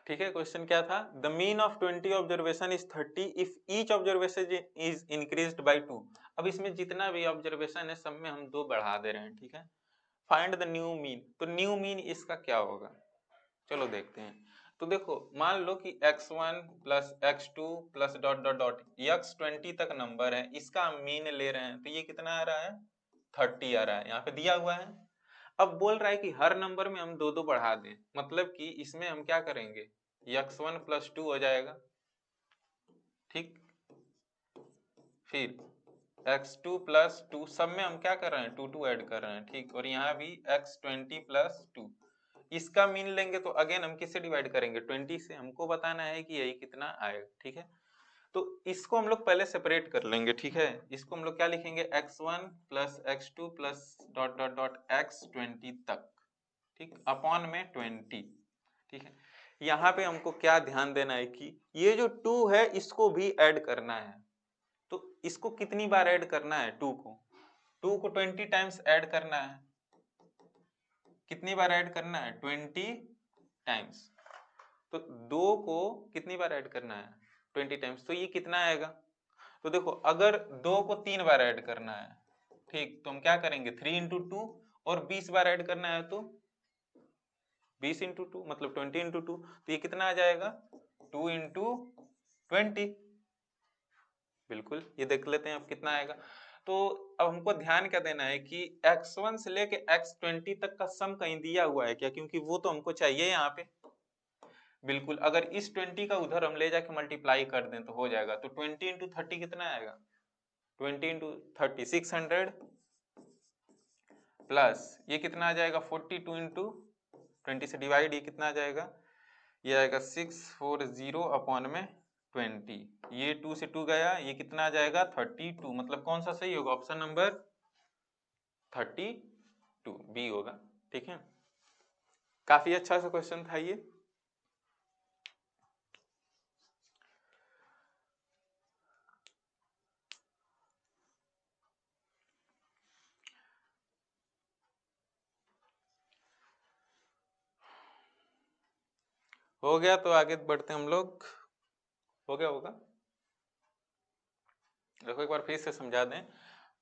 ठीक है। क्वेश्चन क्या था? The mean of 20 observation is 30 if each observation is increased by 2। अब इसमें जितना भी ऑब्जर्वेशन है सब में हम 2 बढ़ा दे रहे हैं, ठीक है। फाइंड द न्यू मीन, तो न्यू मीन इसका क्या होगा? चलो देखते हैं। तो देखो मान लो कि x1 plus x2 plus dot dot dot x20 तक नंबर है, इसका मीन ले रहे हैं, तो ये कितना आ रहा है? 30 आ रहा है, यहाँ पे दिया हुआ है। अब बोल रहा है कि हर नंबर में हम 2-2 बढ़ा दें, मतलब कि इसमें हम क्या करेंगे, x1 प्लस 2 हो जाएगा, ठीक। फिर x2 प्लस 2, सब में हम क्या कर रहे हैं, 2 ऐड कर रहे हैं, ठीक। और यहाँ भी x20 प्लस 2, इसका मीन लेंगे तो अगेन हम किससे डिवाइड करेंगे, 20 से। हमको बताना है कि यही कितना आएगा, ठीक है। तो इसको हम लोग पहले सेपरेट कर लेंगे, ठीक है। इसको हम लोग क्या लिखेंगे, x1 plus x2 plus dot dot dot x20 तक, ठीक, अपॉन में 20, ठीक है। यहाँ पे हमको क्या ध्यान देना है कि ये जो 2 है इसको भी ऐड करना है। तो इसको कितनी बार ऐड करना है, 2 को 20 टाइम्स ऐड करना है। कितनी बार ऐड करना है, 20 टाइम्स। तो 2 को कितनी बार ऐड करना है, 20 टाइम्स। तो ये कितना आएगा? तो देखो अगर 2 को 3 बार ऐड करना है, ठीक, तो हम क्या करेंगे, 3 इंटू 2, और 20 बार ऐड करना है तो 20 इंटू 2 मतलब 20 इंटू 2, तो ये कितना आ जाएगा, 2 इंटू 20। बिल्कुल, ये देख लेते हैं अब कितना आएगा। तो अब हमको ध्यान क्या देना है कि x1 से लेके x20 तक का सम कहीं दिया हुआ है क्या, क्योंकि वो तो हमको चाहिए यहाँ पे। बिल्कुल, अगर इस 20 का उधर हम ले जाके मल्टीप्लाई कर दें तो हो जाएगा। तो 20 इंटू 30 कितना आएगा, 20 इंटू 30 600, प्लस ये कितना आ जाएगा, 42 इंटू 20 से डिवाइड, ये कितना आ जाएगा, ये आएगा 640 अपॉन में 20। ये 2 से 2 गया, ये कितना आ जाएगा, 32। मतलब कौन सा सही होगा, ऑप्शन नंबर 32 बी होगा, ठीक है। काफी अच्छा सा क्वेश्चन था ये। हो गया, तो आगे बढ़ते हम लोग। हो गया होगा, देखो एक बार फिर से समझा दें।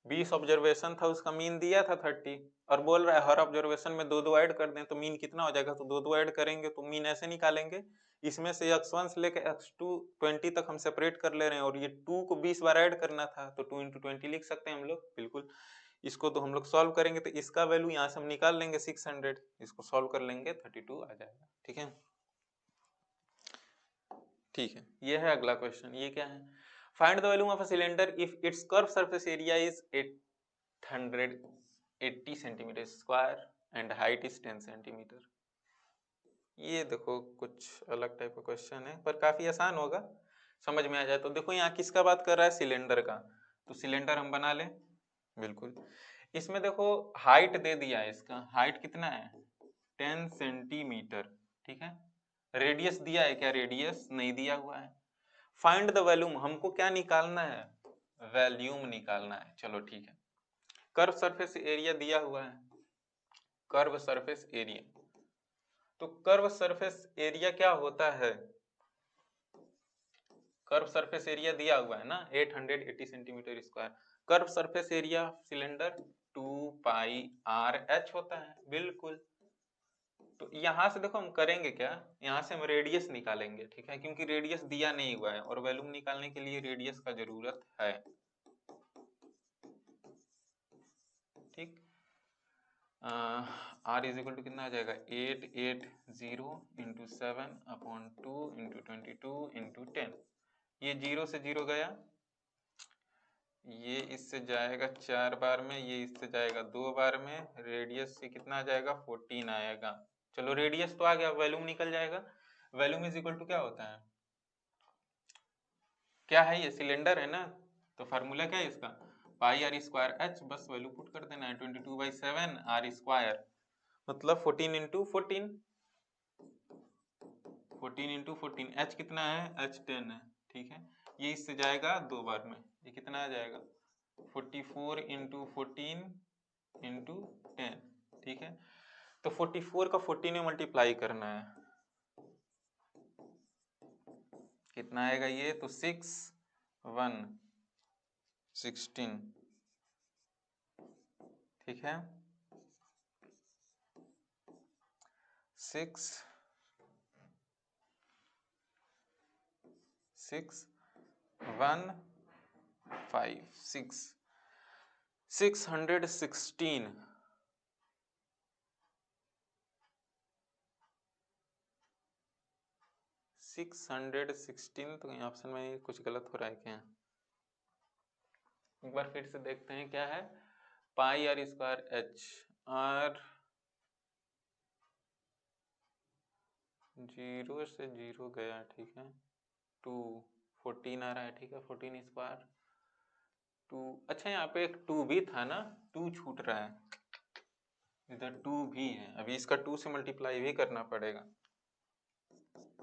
20 ऑब्जर्वेशन था, उसका मीन दिया था 30, और बोल रहा है हर ऑब्जर्वेशन में 2-2 ऐड कर दें तो मीन कितना हो जाएगा। तो 2-2 ऐड करेंगे तो मीन ऐसे निकालेंगे, इसमें से x1 से लेकर x2 20 तक हम सेपरेट कर ले रहे हैं, और ये 2 को 20 बार ऐड करना था, तो 2 इंटू 20 लिख सकते हैं हम लोग। बिल्कुल, इसको तो हम लोग सॉल्व करेंगे तो इसका वैल्यू यहाँ से हम निकाल लेंगे 600, इसको सॉल्व कर लेंगे 32 आ जाएगा, ठीक है। ठीक है, ये है अगला क्वेश्चन। ये क्या है, find the volume of a cylinder if it's curve surface area is 880 centimetre square and height is 10 centimetre. ये देखो कुछ अलग टाइप का क्वेश्चन है, पर काफी आसान होगा, समझ में आ जाए। तो देखो यहाँ किसका बात कर रहा है, सिलेंडर का। तो सिलेंडर हम बना लें, बिल्कुल। इसमें देखो हाइट दे दिया है, इसका हाइट कितना है, 10 सेंटीमीटर, ठीक है। रेडियस दिया है क्या, रेडियस नहीं दिया हुआ है। फाइंड द वॉल्यूम, हमको क्या निकालना है, वॉल्यूम निकालना है। चलो ठीक है, कर्व सरफेस एरिया दिया हुआ है, कर्व सरफेस एरिया। तो कर्व सरफेस एरिया क्या होता है, कर्व सरफेस एरिया दिया हुआ है ना 880 centimetre square. Curve surface area cylinder 2 पाई आर एच होता है, बिल्कुल। तो यहां से देखो हम करेंगे क्या, यहां से हम रेडियस निकालेंगे, ठीक है, क्योंकि रेडियस दिया नहीं हुआ है और वॉल्यूम निकालने के लिए रेडियस का जरूरत है, ठीक। आर इज इक्वल टू कितना आ जाएगा, 880 इंटू 7 अपॉन 2 इंटू 22 इंटू 10। ये 0 से 0 गया, ये इससे जाएगा 4 बार में, ये इससे जाएगा 2 बार में, रेडियस से कितना आ जाएगा, 14 आएगा। चलो रेडियस तो आ गया, वॉल्यूम निकल जाएगा। वॉल्यूम इज इक्वल टू क्या होता है, क्या है, ये सिलेंडर है ना, तो फार्मूला क्या है इसका, पाई आर स्क्वायर एच, बस वैल्यू पुट कर देना है, 22/7 आर स्क्वायर। मतलब 14 इंटू 14, 14 इंटू 14, एच कितना है, एच 10 है, ठीक है। ये इससे जाएगा 2 बार में, ये कितना आ जाएगा 44 इंटू 14 इंटू 10, ठीक है। तो 44 का 14 में मल्टीप्लाई करना है, कितना आएगा ये, तो 6 1 16, ठीक है। 6 6 1 5 6 616, 616। तो कहीं ऑप्शन में कुछ गलत हो रहा है क्या, एक बार फिर से देखते हैं क्या है। पाई आर स्क्वायर एच, आर 0 से 0 गया, ठीक है। 2 14 आ रहा है, ठीक है। 14 स्क्वायर 2, अच्छा यहाँ पे एक 2 भी था ना, 2 छूट रहा है, इधर 2 भी है, अभी इसका 2 से मल्टीप्लाई भी करना पड़ेगा।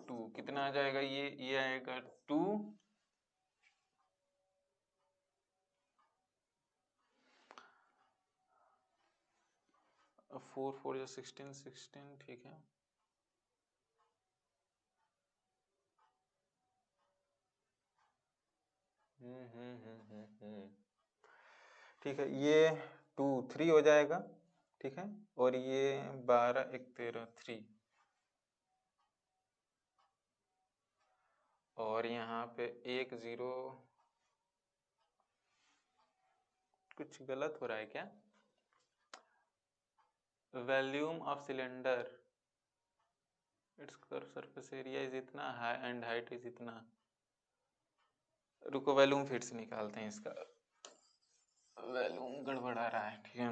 2 कितना आ जाएगा, ये आएगा 2 4 4 या 16 16, ठीक है। ठीक है, ये 2 3 हो जाएगा, ठीक है। और ये 12 1 13 3, और यहाँ पे 1 0, कुछ गलत हो रहा है क्या, volume of cylinder, its surface area is इतना, एंड हाइट इज इतना। रुको वॉल्यूम फिर से निकालते हैं, इसका वॉल्यूम गड़बड़ा रहा है, ठीक है।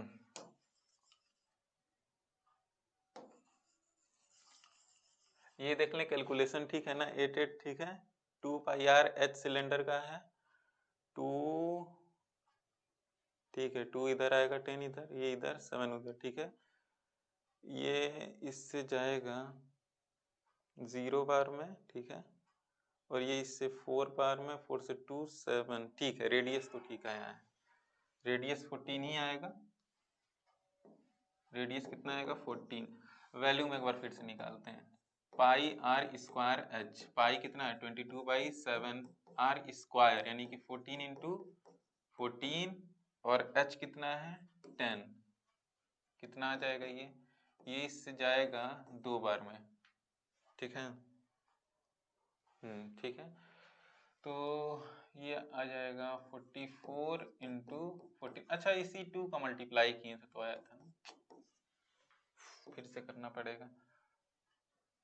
ये देख लें कैलकुलेशन, ठीक है ना, 8 8, ठीक है। 2 पाई आर एच सिलेंडर का है, 2, ठीक है। 2 इधर आएगा, 10 इधर, ये इधर 7 उधर, ठीक है। ये इससे जाएगा 0 बार में, ठीक है। और ये इससे 4 बार में, 4 से 2 7, ठीक है। रेडियस तो ठीक आया है, रेडियस 14 ही आएगा, रेडियस कितना आएगा 14। वैल्यूम एक बार फिर से निकालते हैं, पाई आर स्क्वायर एच, पाई कितना है 22/7 आर स्क्वायर, यानी कि 14 इंटू 14, और एच कितना है 10, कितना आ जाएगा ये इससे जाएगा 2 बार में, ठीक है। ठीक है। तो ये आ जाएगा 44 इंटू 14, अच्छा इसी 2 का मल्टीप्लाई किए थे तो आया था ना, फिर से करना पड़ेगा।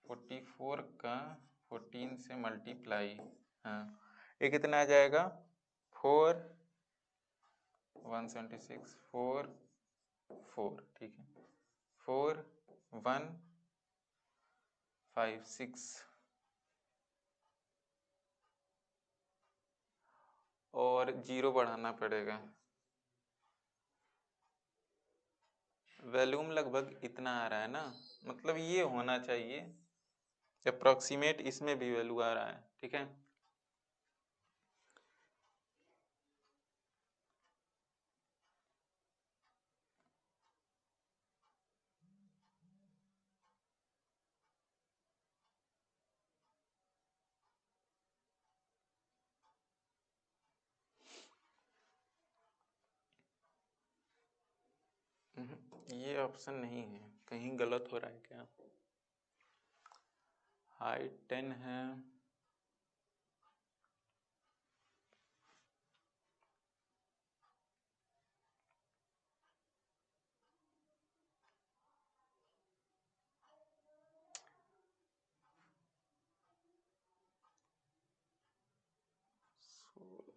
44 का 14 से मल्टीप्लाई, हाँ, ये कितना आ जाएगा 4 176 4 4, ठीक है। 4 1 5 6, और 0 बढ़ाना पड़ेगा, वॉल्यूम लगभग इतना आ रहा है ना, मतलब ये होना चाहिए अप्रोक्सीमेट, इसमें भी वैल्यू आ रहा है, ठीक है। ये ऑप्शन नहीं है, कहीं गलत हो रहा है क्या, हाइट 10 है,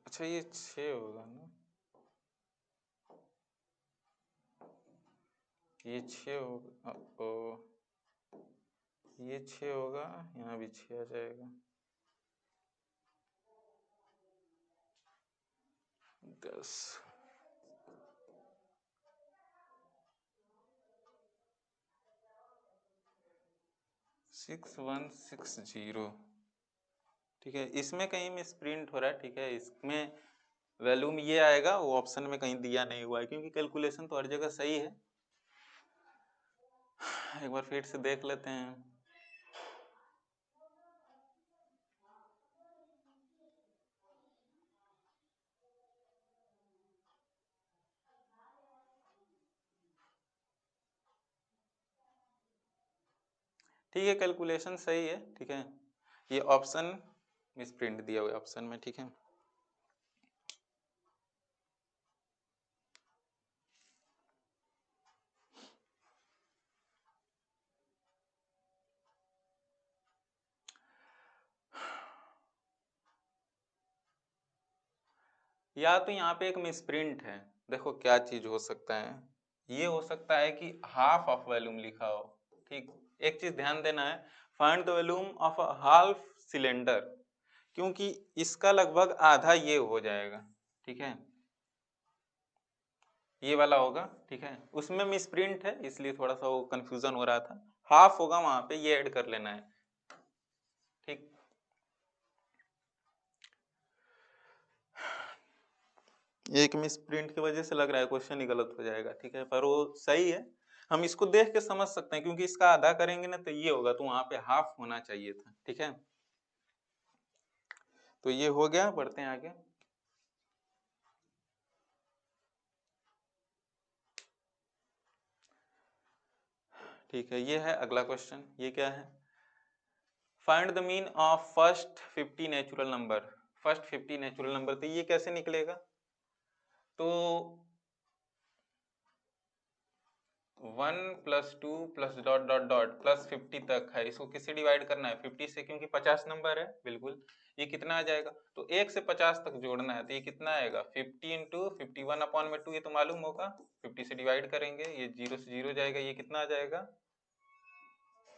अच्छा ये 6 होगा ना, ये 6 होगा, ये 6 होगा, यहाँ भी 6 आ जाएगा, 10, 6160, ठीक है। इसमें कहीं मिस प्रिंट हो रहा है, ठीक है। इसमें वॉल्यूम ये आएगा, वो ऑप्शन में कहीं दिया नहीं हुआ है, क्योंकि कैलकुलेशन तो हर जगह सही है। एक बार फिर से देख लेते हैं। ठीक है, कैलकुलेशन सही है, ठीक है। ये ऑप्शन मिस प्रिंट दिया हुआ है ऑप्शन में, ठीक है। या तो यहाँ पे एक मिसप्रिंट है, देखो क्या चीज हो सकता है। ये हो सकता है कि हाफ ऑफ वॉल्यूम लिखा हो, ठीक। एक चीज ध्यान देना है, find the volume of a half cylinder, क्योंकि इसका लगभग आधा ये हो जाएगा, ठीक है। ये वाला होगा, ठीक है। उसमें मिसप्रिंट है, इसलिए थोड़ा सा वो कंफ्यूजन हो रहा था। हाफ होगा वहां पे, ये ऐड कर लेना है, ठीक। एक मिस प्रिंट की वजह से लग रहा है क्वेश्चन ही गलत हो जाएगा, ठीक है, पर वो सही है। हम इसको देख के समझ सकते हैं, क्योंकि इसका आधा करेंगे ना तो ये होगा, तो वहां पे हाफ होना चाहिए था, ठीक है। तो ये हो गया, बढ़ते हैं आगे। ठीक है, ये है अगला क्वेश्चन। ये क्या है? Find the mean of first 50 natural number. First 50 natural number, तो ये कैसे निकलेगा? तो 1 + 2 + डॉट डॉट डॉट +50 तक है, इसको किससे डिवाइड करना है? 50 से, क्योंकि 50 नंबर है, बिल्कुल। ये कितना आ जाएगा? तो 1 से 50 तक जोड़ना है, तो ये कितना आएगा? 50 × 51/2, ये तो मालूम होगा। 50 से डिवाइड करेंगे, ये 0 से 0 जाएगा, ये कितना आ जाएगा?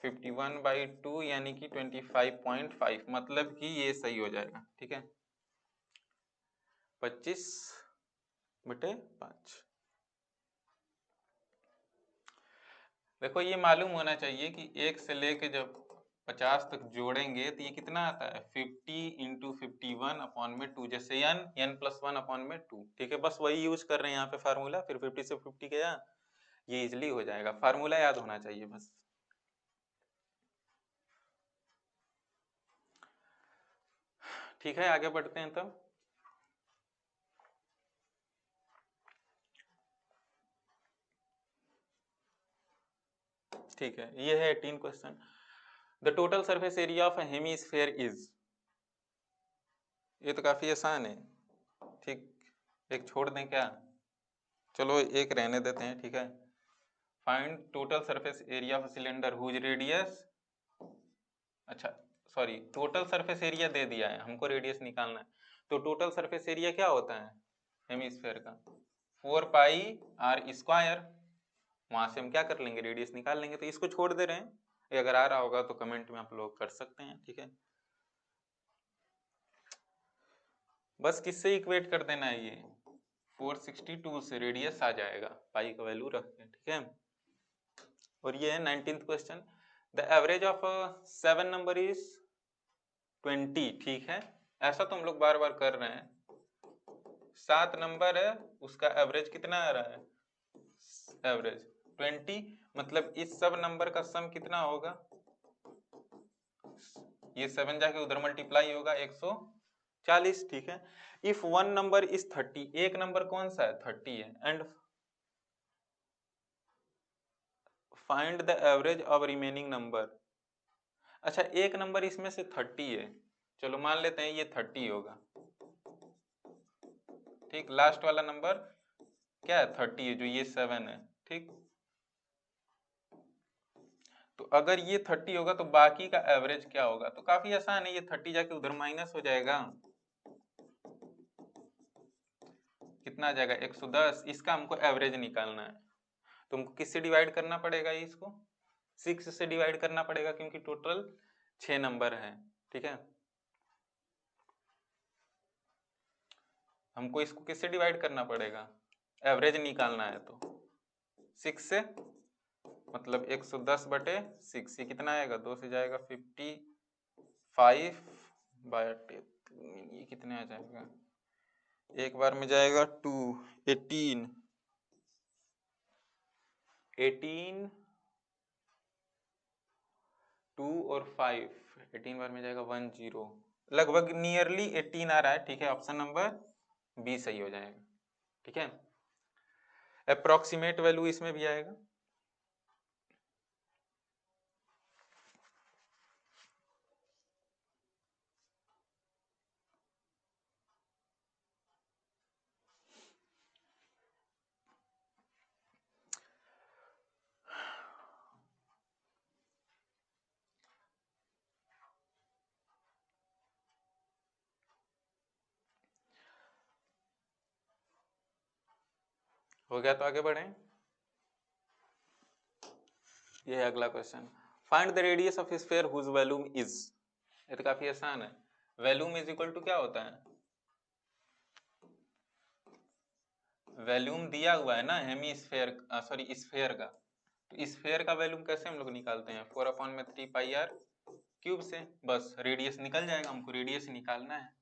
51/2, यानी कि 25.5, मतलब कि ये सही हो जाएगा, ठीक है। 25/5। देखो, ये मालूम होना चाहिए कि 1 से लेके जब 50 तक जोड़ेंगे तो ये कितना आता है? 50 × 51/2, जैसे n+1/2, ठीक है। बस वही यूज कर रहे हैं यहाँ पे फार्मूला, फिर 50 से 50 गया, ये इजिली हो जाएगा। फार्मूला याद होना चाहिए बस। ठीक है, आगे बढ़ते हैं तब। ठीक है, ये है 18 question. The total surface area of hemisphere is. ये तो काफी आसान है, ठीक। एक छोड़ दें क्या? चलो एक रहने देते हैं, ठीक है। Find total surface area of cylinder whose radius. अच्छा, सॉरी, टोटल सरफेस एरिया दे दिया है, हमको रेडियस निकालना है। तो टोटल सरफेस एरिया क्या होता है हेमीस्फेयर का? 4πr²। वहां से हम क्या कर लेंगे? रेडियस निकाल लेंगे। तो इसको छोड़ दे रहे हैं, ये अगर आ रहा होगा तो कमेंट में आप लोग कर सकते हैं, ठीक है। बस किससे इक्वेट कर देना है? ये 462 से रेडियस आ जाएगा, पाई का वैल्यू रख के, ठीक है। और ये है 19th question. The average of 7 number is 20, ठीक है। ऐसा तो हम लोग बार बार कर रहे हैं। 7 नंबर है, उसका एवरेज कितना आ रहा है? एवरेज 20, मतलब इस सब नंबर का सम कितना होगा? ये 7 जाके उधर मल्टीप्लाई होगा, 140, ठीक है। इफ 1 नंबर इज 30, एक नंबर कौन सा है? 30 है। And find the average of remaining number. अच्छा, एक नंबर इसमें से 30 है, चलो मान लेते हैं ये 30 होगा, ठीक। लास्ट वाला नंबर क्या है? 30 है, जो ये 7 है, ठीक। तो अगर ये 30 होगा तो बाकी का एवरेज क्या होगा? तो काफी आसान है, ये 30 जाके उधर माइनस हो जाएगा, कितना आ जाएगा? 110। इसका हमको एवरेज निकालना है, तो हमको किससे डिवाइड करना पड़ेगा? इसको 6 से डिवाइड करना पड़ेगा, क्योंकि टोटल 6 नंबर है, ठीक है। हमको इसको किससे डिवाइड करना पड़ेगा? एवरेज निकालना है, तो 6 से मतलब 110/6, ये कितना आएगा, 2 से जाएगा 55/10, ये कितने आ जाएगा, एक बार में जाएगा 2, 18, 2 और 5, 18 बार में जाएगा 10, लगभग नियरली 18 आ रहा है, ठीक है। ऑप्शन नंबर बी सही हो जाएगा, ठीक है। अप्रोक्सीमेट वैल्यू इसमें भी आएगा। हो गया तो आगे बढ़ें। ये है अगला question, find the radius of sphere whose volume is. ये तो काफी आसान है। वॉल्यूम इज इक्वल टू क्या होता है, वॉल्यूम दिया हुआ है ना हेमी स्फीयर, सॉरी स्फीयर का, तो स्फीयर का वॉल्यूम कैसे हम लोग निकालते हैं, 4/3πr³ से, बस रेडियस निकल जाएगा, हमको रेडियस निकालना है।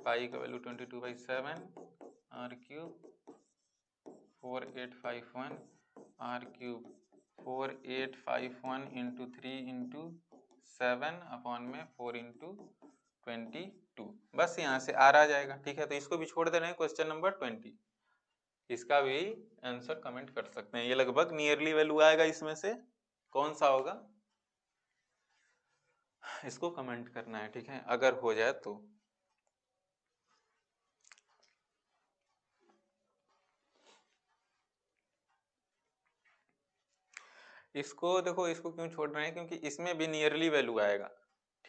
पाई का value 22/7r³, 4851 r³, 4851 into 3 into 7/4 into 22, बस यहाँ से आर आ जाएगा, ठीक है। तो इसको भी छोड़ दे रहे हैं, क्वेश्चन नंबर 20, इसका भी आंसर कमेंट कर सकते हैं। ये लगभग नियरली वैल्यू आएगा, इसमें से कौन सा होगा इसको कमेंट करना है, ठीक है, अगर हो जाए तो। इसको देखो, इसको क्यों छोड़ रहे हैं, क्योंकि इसमें भी नियरली वैल्यू आएगा,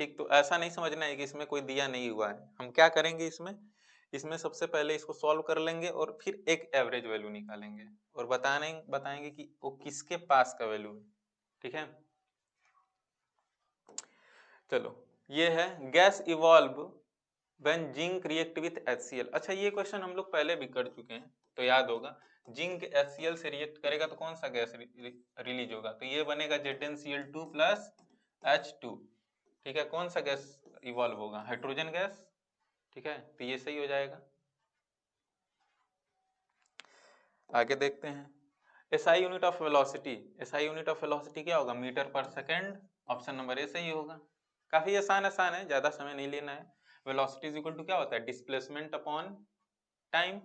ठीक। तो ऐसा नहीं समझना है कि इसमें कोई दिया नहीं हुआ है। हम क्या करेंगे, इसमें सबसे पहले इसको सॉल्व कर लेंगे और फिर एक एवरेज वैल्यू निकालेंगे और बताएंगे कि वो किसके पास का वैल्यू है, ठीक है। चलो, ये है gas evolve when zinc react with HCl। अच्छा, ये क्वेश्चन हम लोग पहले भी कर चुके हैं, तो याद होगा। जिंक HCl से रिएक्ट करेगा तो कौन सा गैस रिलीज होगा, तो ये बनेगा ZnCl2 प्लस H2, ठीक है। कौन सा गैस इवॉल्व होगा, हाइड्रोजन गैस, ठीक है। तो ये सही हो जाएगा। आगे देखते हैं, SI unit of velocity. SI unit of velocity क्या होगा, मीटर पर सेकेंड। ऑप्शन नंबर ए सही होगा। काफी आसान है, ज्यादा समय नहीं लेना है। वेलोसिटी इज इक्वल टू क्या होता है, डिस्प्लेसमेंट अपॉन टाइम,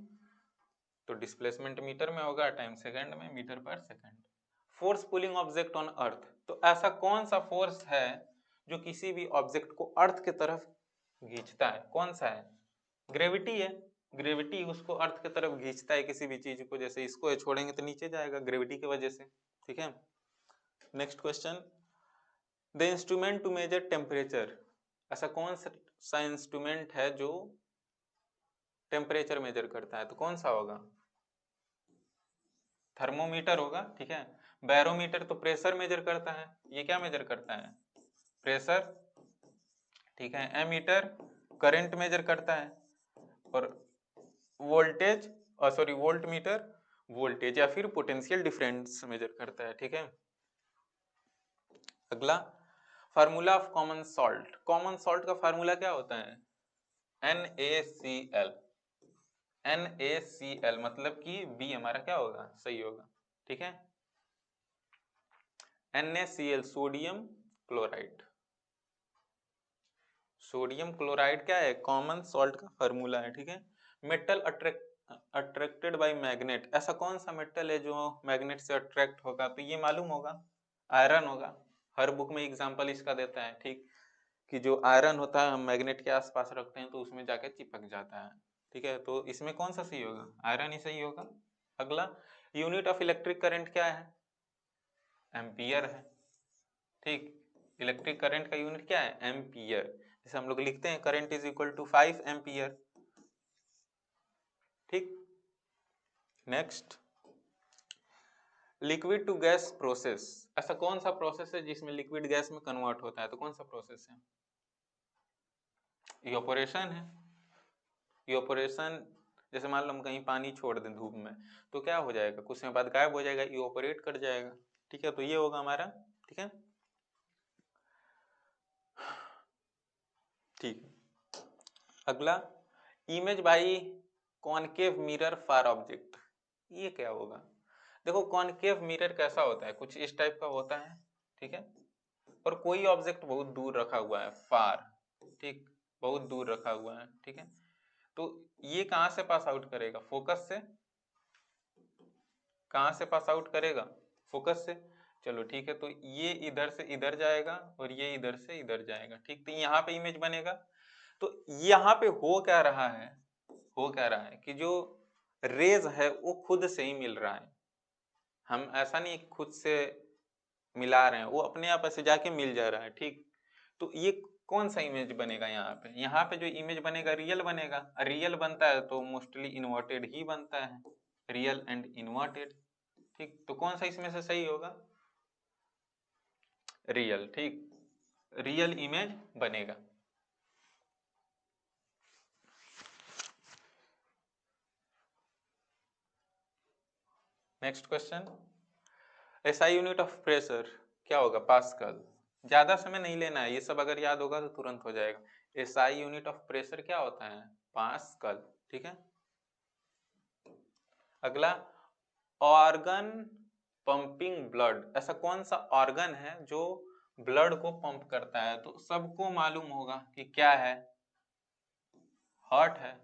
तो डिस्प्लेसमेंट मीटर में होगा, टाइम सेकंड में, मीटर पर second. Force pulling object on earth, तो ऐसा कौन सा फोर्स है जो किसी भी ऑब्जेक्ट को अर्थ की तरफ खींचता है, कौन सा है, ग्रेविटी है। ग्रेविटी उसको अर्थ की तरफ खींचता है किसी भी चीज को, जैसे इसको छोड़ेंगे तो नीचे जाएगा ग्रेविटी की वजह से, ठीक है। Next question, the instrument to measure temperature. ऐसा कौन सा इंस्ट्रूमेंट है जो टेम्परेचर मेजर करता है, तो कौन सा होगा, थर्मोमीटर होगा, ठीक है। बैरोमीटर तो प्रेशर मेजर करता है, ये क्या मेजर करता है, प्रेशर, ठीक है। एमीटर करंट मेजर करता है, और voltage sorry volt meter voltage या फिर पोटेंशियल डिफरेंस मेजर करता है, ठीक है। अगला, formula of common salt. Common salt का फार्मूला क्या होता है, NaCl। NaCl मतलब कि बी हमारा क्या होगा, सही होगा, ठीक है। NaCl sodium chloride. Sodium chloride क्या है, कॉमन सॉल्ट का फार्मूला है, ठीक है। मेटल अट्रैक्टेड बाय मैग्नेट, ऐसा कौन सा मेटल है जो मैग्नेट से अट्रैक्ट होगा, तो ये मालूम होगा, आयरन होगा। हर बुक में एग्जांपल इसका देता है, ठीक, कि जो आयरन होता है हम मैग्नेट के आसपास रखते हैं तो उसमें जाके चिपक जाता है, ठीक है। तो इसमें कौन सा सही होगा, आयरन ही सही होगा। अगला, यूनिट ऑफ इलेक्ट्रिक करंट क्या है, एम्पियर है, ठीक। इलेक्ट्रिक करंट का यूनिट क्या है, एम्पियर। जैसे हम लोग लिखते हैं current is equal to 5 ampere, ठीक। Next, liquid to gas process. ऐसा कौन सा प्रोसेस है जिसमें लिक्विड गैस में कन्वर्ट होता है, तो कौन सा प्रोसेस है, इवापोरेशन है। इवापोरेशन जैसे मान लो हम कहीं पानी छोड़ दें धूप में तो क्या हो जाएगा, कुछ समय बाद गायब हो जाएगा, इवोपोरेट कर जाएगा। ठीक है, तो ये होगा हमारा। ठीक है, ठीक है। अगला, image by concave mirror for object, ये क्या होगा? देखो कॉनकेव मिरर कैसा होता है, कुछ इस टाइप का होता है। ठीक है, और कोई ऑब्जेक्ट बहुत दूर रखा हुआ है, फार, ठीक, बहुत दूर रखा हुआ है। ठीक है, तो ये कहां से पास आउट करेगा, फोकस से। कहां से पास आउट करेगा, फोकस से। चलो ठीक है, तो ये इधर से इधर जाएगा और ये इधर से इधर जाएगा। ठीक, तो यहाँ पे इमेज बनेगा। तो यहाँ पे हो क्या रहा है, हो क्या रहा है कि जो रेज है वो खुद से ही मिल रहा है, हम ऐसा नहीं खुद से मिला रहे हैं, वो अपने आप ऐसे जाके मिल जा रहा है। ठीक, तो ये कौन सा इमेज बनेगा यहाँ पे, यहाँ पे जो इमेज बनेगा रियल बनेगा। रियल बनता है तो मोस्टली इन्वर्टेड ही बनता है, रियल एंड इन्वर्टेड। ठीक, तो कौन सा इसमें से सही होगा, रियल। ठीक, रियल इमेज बनेगा। Next question, SI unit of pressure क्या होगा, पास्कल। ज्यादा समय नहीं लेना है, ये सब अगर याद होगा तो तुरंत हो जाएगा। एसआई यूनिट ऑफ प्रेशर क्या होता है, पास्कल। ठीक है, अगला, ऑर्गन पंपिंग ब्लड, ऐसा कौन सा ऑर्गन है जो ब्लड को पंप करता है? तो सबको मालूम होगा कि क्या है, हार्ट है।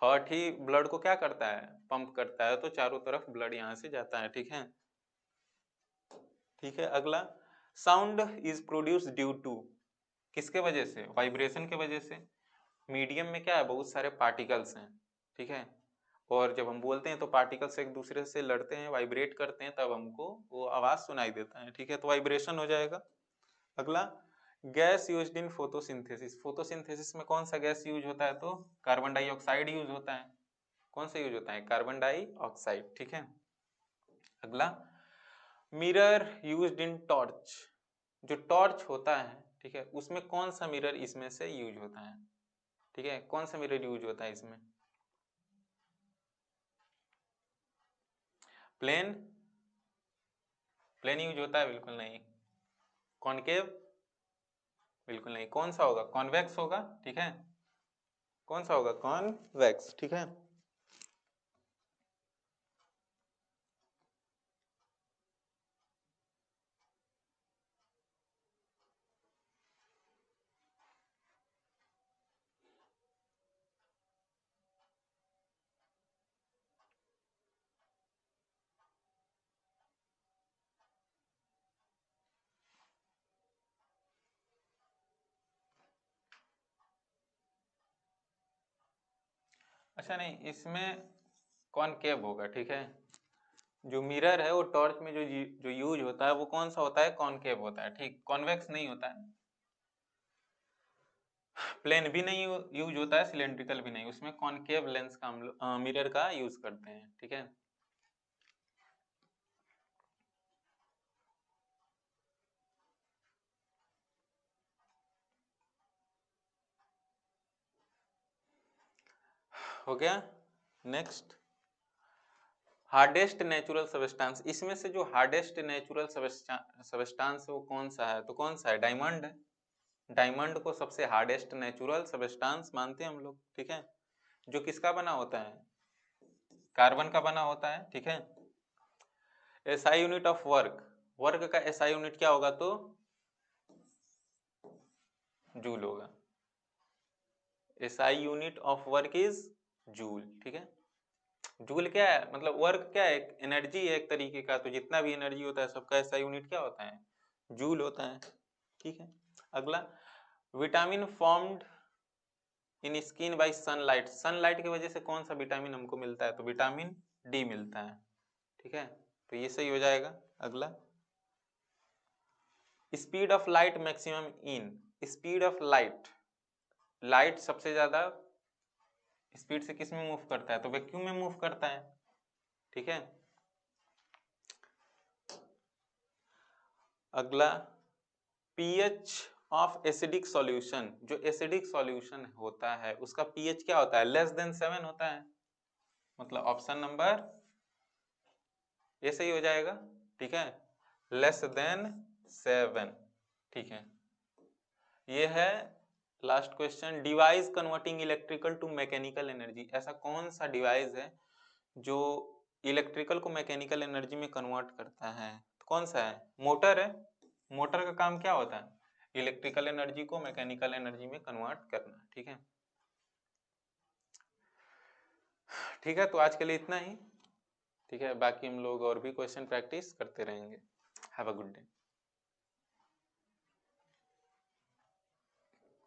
हार्ट ही ब्लड को क्या करता है, पंप करता है, तो चारों तरफ ब्लड यहां से जाता है। ठीक है, ठीक है। अगला, sound is produce due to, किसके वजह से, वाइब्रेशन के वजह से। मीडियम में क्या है, बहुत सारे पार्टिकल्स हैं। ठीक है, और जब हम बोलते हैं तो पार्टिकल्स एक दूसरे से लड़ते हैं, वाइब्रेट करते हैं, तब हमको वो आवाज सुनाई देता है। ठीक है, तो वाइब्रेशन हो जाएगा। अगला, gas used in photosynthesis, photosynthesis में कौन सा गैस यूज होता है, तो कार्बन डाइऑक्साइड यूज होता है। कौन सा यूज होता है, कार्बन डाइऑक्साइड। ठीक है, अगला, मिरर यूज्ड इन टॉर्च, जो टॉर्च होता है, ठीक है, उसमें कौन सा मिरर इसमें से यूज होता है। ठीक है, कौन सा मिरर यूज होता है इसमें, प्लेन, प्लेन यूज होता है, बिल्कुल नहीं। कॉनकेव, बिल्कुल नहीं। कौन सा होगा, कॉन्वेक्स होगा। ठीक है, कौन सा होगा, कॉन्वेक्स। ठीक है, अच्छा नहीं, इसमें कॉनकेव होगा। ठीक है, जो मिरर है वो टॉर्च में जो यूज होता है वो कौन सा होता है, कॉनकेव होता है। ठीक, कॉन्वेक्स नहीं होता है। प्लेन भी नहीं यूज होता है, सिलेंड्रिकल भी नहीं, उसमें कॉनकेव लेंस का हम लोग मिरर का यूज करते हैं। ठीक है, हो गया। नेक्स्ट, हार्डेस्ट नेचुरल सबस्टांस, इसमें से जो हार्डेस्ट नेचुरल सबस्टांस है वो कौन सा है, तो कौन सा है, डायमंड है। डायमंड को सबसे हार्डेस्ट नेचुरल सबस्टांस मानते हैं हम लोग। ठीक है, जो किसका बना होता है, कार्बन का बना होता है। ठीक है, SI unit of work, work का एसआई यूनिट क्या होगा, तो जूल होगा। SI unit of work is joule. ठीक है, जूल क्या है, मतलब वर्क क्या है, एनर्जी है एक तरीके का, तो जितना भी एनर्जी होता है सबका एसआई यूनिट क्या होता है, जूल होता है। ठीक है, अगला, vitamin formed in skin bye sunlight, sunlight की वजह से कौन सा विटामिन हमको मिलता है, तो विटामिन डी मिलता है। ठीक है, तो ये सही हो जाएगा। अगला, speed of light maximum in, speed of light, light सबसे ज्यादा स्पीड से किस में मूव करता है, तो वैक्यूम में मूव करता है। ठीक है, अगला, पीएच ऑफ एसिडिक सॉल्यूशन, जो एसिडिक सॉल्यूशन होता है उसका पीएच क्या होता है, लेस देन 7 होता है, मतलब ऑप्शन नंबर ए सही हो जाएगा, ठीक है, लेस देन 7, ठीक है। ये है last question, device converting electrical to mechanical energy, ऐसा कौन सा डिवाइस है जो इलेक्ट्रिकल को मैकेनिकल एनर्जी में कन्वर्ट करता है, तो कौन सा है, मोटर है। मोटर का काम क्या होता है, इलेक्ट्रिकल एनर्जी को मैकेनिकल एनर्जी में कन्वर्ट करना, ठीक है। ठीक है, तो आज के लिए इतना ही, ठीक है, बाकी हम लोग और भी क्वेश्चन प्रैक्टिस करते रहेंगे। Have a good day.